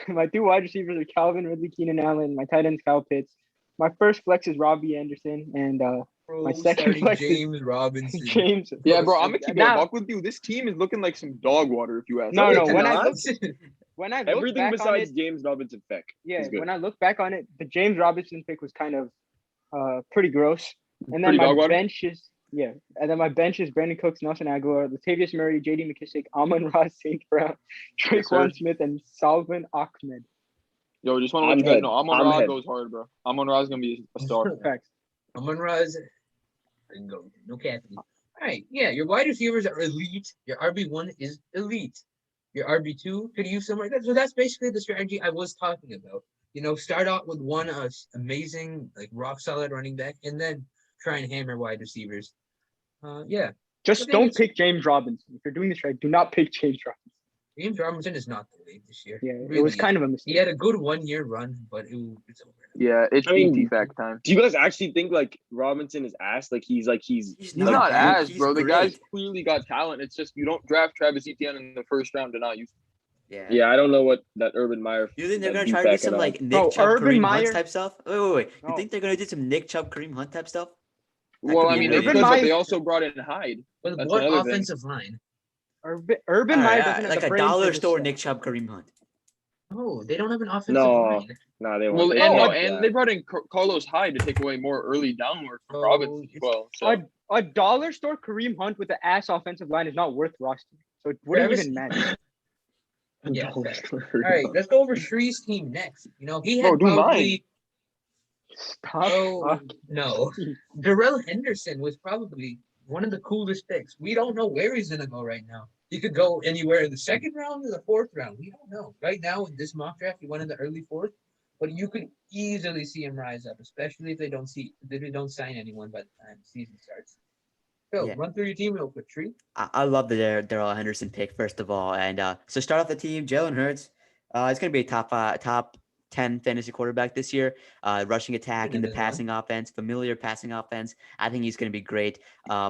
My two wide receivers are Calvin Ridley, Keenan Allen. My tight end's Kyle Pitts. My first flex is Robbie Anderson, and Bro, second starting flex is James Robinson. James. Yeah, bro. I'm gonna keep it a Now- buck with you. This team is looking like some dog water, if you ask No, me. no. It's When I not. look, when I look Everything back on besides it, James Robinson Feck. yeah. is good. When I look back on it, the James Robinson pick was kind of pretty gross. And then Pretty my dog water? bench is and then my bench is Brandon Cooks, Nelson Aguilar, Latavius Murray, J.D. McKissick, Amon-Ra St. Brown, Yes, sir. Traquan Smith, and Salvin Ahmed. Yo, just want to let I'm you guys head. know, Amon I'm Ra head. goes hard, bro. Amon Ra is gonna be a star. Facts. Amon Raz. No Cassidy. All right, yeah, your wide receivers are elite. Your RB1 is elite. Your RB2 could use something like that. So that's basically the strategy I was talking about. You know, start out with one amazing, like rock solid running back, and then try and hammer wide receivers. Yeah, Just I think don't it's- pick James Robinson. If you're doing this right, do not pick James Robinson. James Robinson is not the lead this year. Yeah, Really it was is. kind of a He mistake. had a good 1 year run, but it's over. Yeah, it's I mean, ET fact time. Do you guys actually think like Robinson is ass? He's He's not bad. ass, He's bro. The guy's great. clearly got talent. It's just you don't draft Travis Etienne in the first round to not use. Yeah, I don't know what that Urban Meyer. You think they're that gonna try to do beat some back like Nick Bro, Chubb, Urban Kareem Meyer- Hunt type stuff? Wait. You No. think they're gonna do some Nick Chubb, Kareem Hunt type stuff? That Well, could I be mean, they really could, Urban but Meyer- they also brought in Hyde. But That's what another thing. offensive line? Urban All Meyer right, doesn't have like the a brains for dollar this store stuff. Nick Chubb, Kareem Hunt. Oh, they don't have an offensive No. line. Nah, they Well, won't. and Oh, and they brought in Carlos Hyde to take away more early down work from Oh, Robinson as it's- well. So A dollar store Kareem Hunt with the ass offensive line is not worth rostering. So it wouldn't Travis- even matter. Yeah, fair. All right, let's go over Shree's team next. You know, he Bro, had do mine. probably Stop. no. Darrell Henderson was probably one of the coolest picks. We don't know where he's gonna go right now. He could go anywhere in the second round or the fourth round. We don't know. Right now in this mock draft, he went in the early fourth, but you could easily see him rise up, especially if they don't sign anyone by the time the season starts. So Yeah. run through your team real quick, Tree. I love the Darrell Henderson pick first of all, and so start off the team. Jalen Hurts, it's gonna be a top 10 fantasy quarterback this year. Rushing attack in the Good one. passing offense, familiar passing offense. I think he's gonna be great.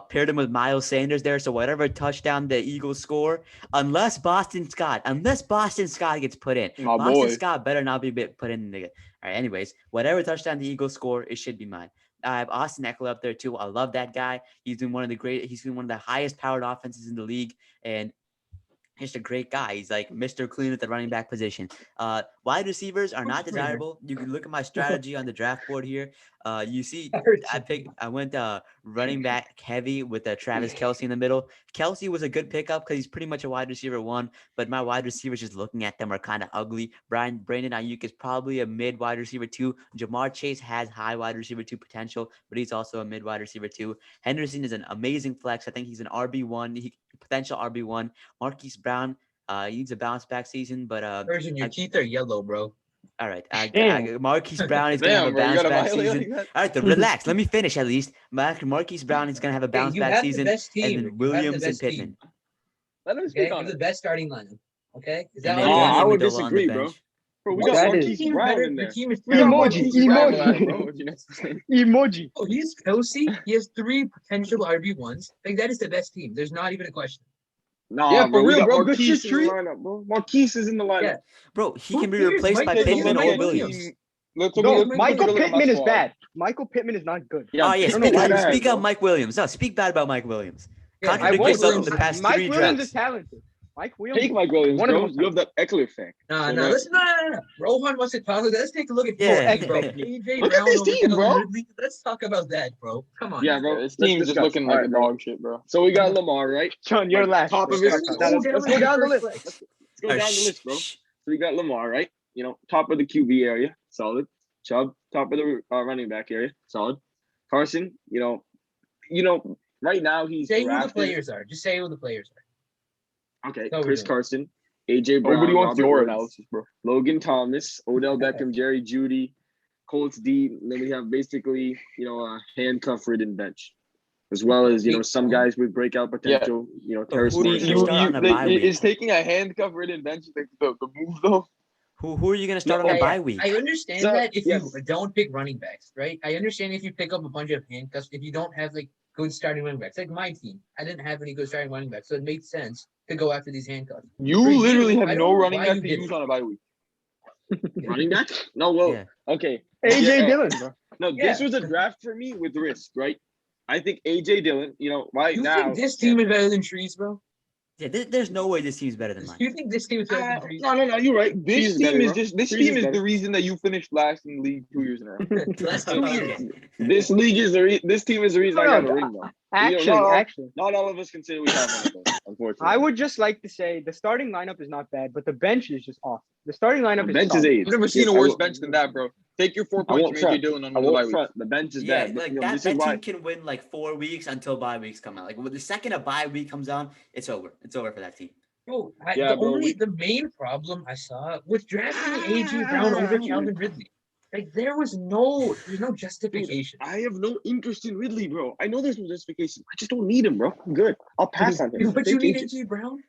Paired him with Miles Sanders there, so whatever touchdown the Eagles score, unless Boston Scott gets put in, My Boston boy. Scott better not be put in. All right, anyways, whatever touchdown the Eagles score, it should be mine. I have Austin Eckler up there too. I love that guy. He's been one of the highest powered offenses in the league, and he's a great guy. He's like Mr. Clean at the running back position. Wide receivers are not desirable. You can look at my strategy on the draft board here. You see, I went running back heavy with Travis Kelce in the middle. Kelce was a good pickup because he's pretty much a wide receiver one, but my wide receivers, just looking at them, are kind of ugly. Brandon Ayuk is probably a mid wide receiver two. Jamar Chase has high wide receiver two potential, but he's also a mid wide receiver two. Henderson is an amazing flex. I think he's an RB1, potential RB1. Marquise Brown, he needs a bounce back season, but Version, your teeth are yellow, bro. all right. Damn. Marquise Brown is gonna have a Damn, bro, you bounce got a back violate season. like that? All right, then relax. Let me finish at least. Marquise Brown is gonna have a Hey, bounce you back have season, the best team. and You then have the Williams and best Pittman. team. Let him Okay, speak you on have the it. best starting lineup. Okay, is that And then all you I Danny would Amendola on the disagree, bro. bench. Bro, we What? got That Marquise is- team Brown better. in Your there. team is We got terrible. Marquise Brown, Emoji. bro. You know? Emoji. Oh, he's Kelsey. He has 3 potential RB1s. Like, that is the best team. There's not even a question. Nah, Yeah, for bro, we real, got bro. Good Marquise shit, in the Tree. lineup, bro. Marquise is in the lineup. Yeah. Bro, he Who can be cares? replaced by Michael Pittman or Williams. Williams. Let's No, look at Michael my Pittman is squad. bad. Michael Pittman is not good. Yeah, Oh yeah, I don't know speak why up, that, speak up, bro. Mike Williams. No, speak bad about Mike Williams. Yeah, I Contradict won't. yourself in the Williams. past Mike 3 Williams drafts. is talented. Mike Williams. Take Mike Williams, One of the bro. most You have the Eckler thing. No, So no, that- listen, no. Rohan wants to talk about that. Let's take a look at his Yeah. team, bro. Look AJ Look at Brown this over team, Calvin bro. Ridley. Let's talk about that, bro. Come on. Yeah, bro. This Let's team's just discuss. looking All like right, a bro. dog shit, bro. So we got Lamar, right? John, you're Like, last. top bro. of his- Stop. Now, let's go down the list. Let's Let's go down the list, bro. So we got Lamar, right? You know, top of the QB area, solid. Chubb, top of the running back area, solid. Carson, you know, right now he's Say who the drafted- players are. Just say who the players are. Okay, That's what we're Chris doing. Carson, AJ Brown, Nobody wants Robert your Woods, analysis, bro. Logan Thomas, Odell Beckham, Jerry Jeudy, Colts D. Then we have basically, a handcuff-ridden bench, as well as some guys with breakout potential. Terrace who do Marshall. you start on a bye week? Is taking a handcuff-ridden bench the move though? Who are you gonna start on Yeah, a yeah. bye week? I understand So, that if yes. you don't pick running backs, right? I understand if you pick up a bunch of handcuffs, if you don't have like good starting running backs, like my team, I didn't have any good starting running backs, so it makes sense to go after these handcuffs. You For literally you, have I no don't know running why back you to did use it. on a bye week. Running back? No, well, Yeah. okay. AJ Yeah, Dillon, bro. No, this Yeah. was a draft for me with risk, right? I think AJ Dillon, right You now. think this team is better than trees, bro? Yeah, there's no way this team's better than mine. You think this team is better than trees? No, you're right. This Trees team better, is bro. just this Trees team is better. the reason that you finished last in the league 2 years in a row. Last 2 years. Okay. This league is this team is the reason I No, got a ring, though. Actually, Not all of us can say we have one of those, unfortunately. I would just like to say the starting lineup is not bad, but the bench is just awful. The starting lineup The is bench is solid. eight. I've never seen a worse bench than that, bro. Take your 4 I points won't from AJ front. Dillon on I the bye won't week. front. The bench is Yeah, bad. But, like this that is team why. can win like 4 weeks until bye weeks come out. Like the second a bye week comes on, it's over. It's over for that team. Bro, Yeah, bro, the main problem I saw was drafting AJ Brown over Calvin Ridley. Like there's no justification. I have no interest in Ridley, bro. I know there's no justification. I just don't need him, bro. I'm good. I'll pass on him. But you Take need AJ. AJ Brown?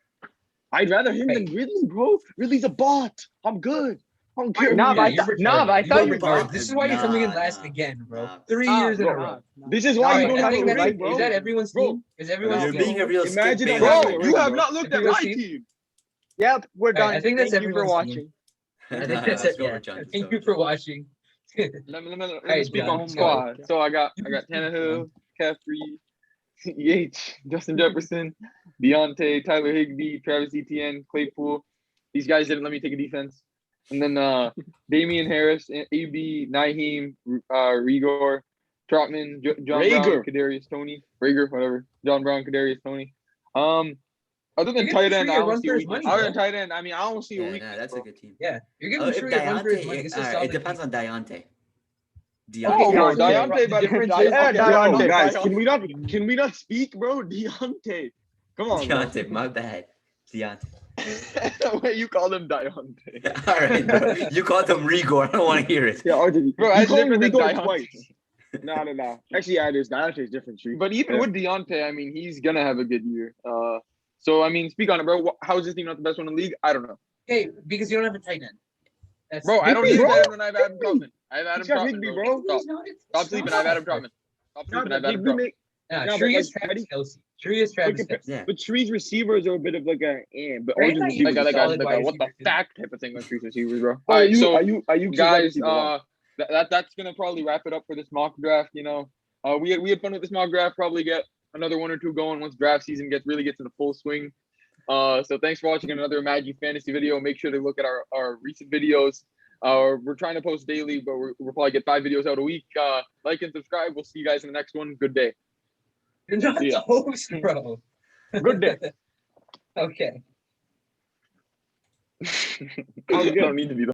I'd rather him than Hey. Ridley, bro. Ridley's a bot. I'm good. I don't care. Nah, who but he is. I thought you retarded. were- This is why you're coming in Nah, last nah, again, bro. nah. 3 Nah, years in a bro, row. nah. This is why Nah, you but don't I have think a that's ring, bro. Is that everyone's Bro, team? Is everyone's You're team? being a real skip Imagine baiter. having Bro, a you ring, have bro. not looked at Everyone's my team? team. Yep, we're Alright, done. I think that's Thank you for everyone's watching. team. I think Nah, that's let's it. go Yeah. with John. Thank you for watching. Let me Hey, speak John, on go. squad. So I got Tannehill, Caffrey, Yates, Justin Jefferson, Deontay, Tyler Higbee, Travis Etienne, Claypool. These guys didn't let me take a defense. And then Damian Harris, AB, Naheem, Rigor, Trotman, John Brown, Rager. Kadarius Toney, Rager, whatever. John Brown, Kadarius Toney. Other than You're tight giving end, I Tree a don't run see for a his weakness. money, Other than though. tight end, I mean, I don't see a Yeah, weakness. that's a bro. good team. Yeah, you're giving Tree a run for his money. Deontay, It's a all right, solid it depends team. on Deontay. Oh, Deontay. Deontay, The but difference is- Deontay. Yo, guys, Deontay. can we not speak, bro? Deontay. Come on, bro. Deontay, my bad. Deontay. Wait, you call him Deontay. All right, bro. You called him Rigor. I don't want to hear it. Yeah, RJ. Bro, You that's call him different than Rigor Deontay. twice. No. Actually, yeah, it is. Deontay's different, Tree. But even Yeah. with Deontay, I mean, he's gonna have a good year. So I mean, speak on it, bro. How is this team not the best one in the league? I don't know, Hey, because you don't have a tight end. That's bro. I don't Higbee, need bro. that when I have Adam Troutman. I have Adam He's got Troutman, Higbee, bro. bro. Stop, Higbee's not stop sleeping. I have Adam Troutman. Stop No, sleeping. I have but Adam Higbee Troutman. make. Nah, No, but Tree is like, Travis Kelce. Tree is Travis Kelce. Yeah. But Tree's receivers are a bit of like a but Right RJ's now, receivers. you- solid Like a wide what the receiver, too. fact type of thing on Trees receivers, bro. Oh, All right, so are you guys, that's gonna probably wrap it up for this mock draft. We had fun with this mock draft. Probably get another 1 or 2 going once draft season gets in the full swing. So thanks for watching another IMAGI fantasy video. Make sure to look at our recent videos. We're trying to post daily, but we'll probably get 5 videos out a week. Like and subscribe. We'll see you guys in the next one. Good day. You're not See the ya. host, bro. Good day. Okay. I don't need to be the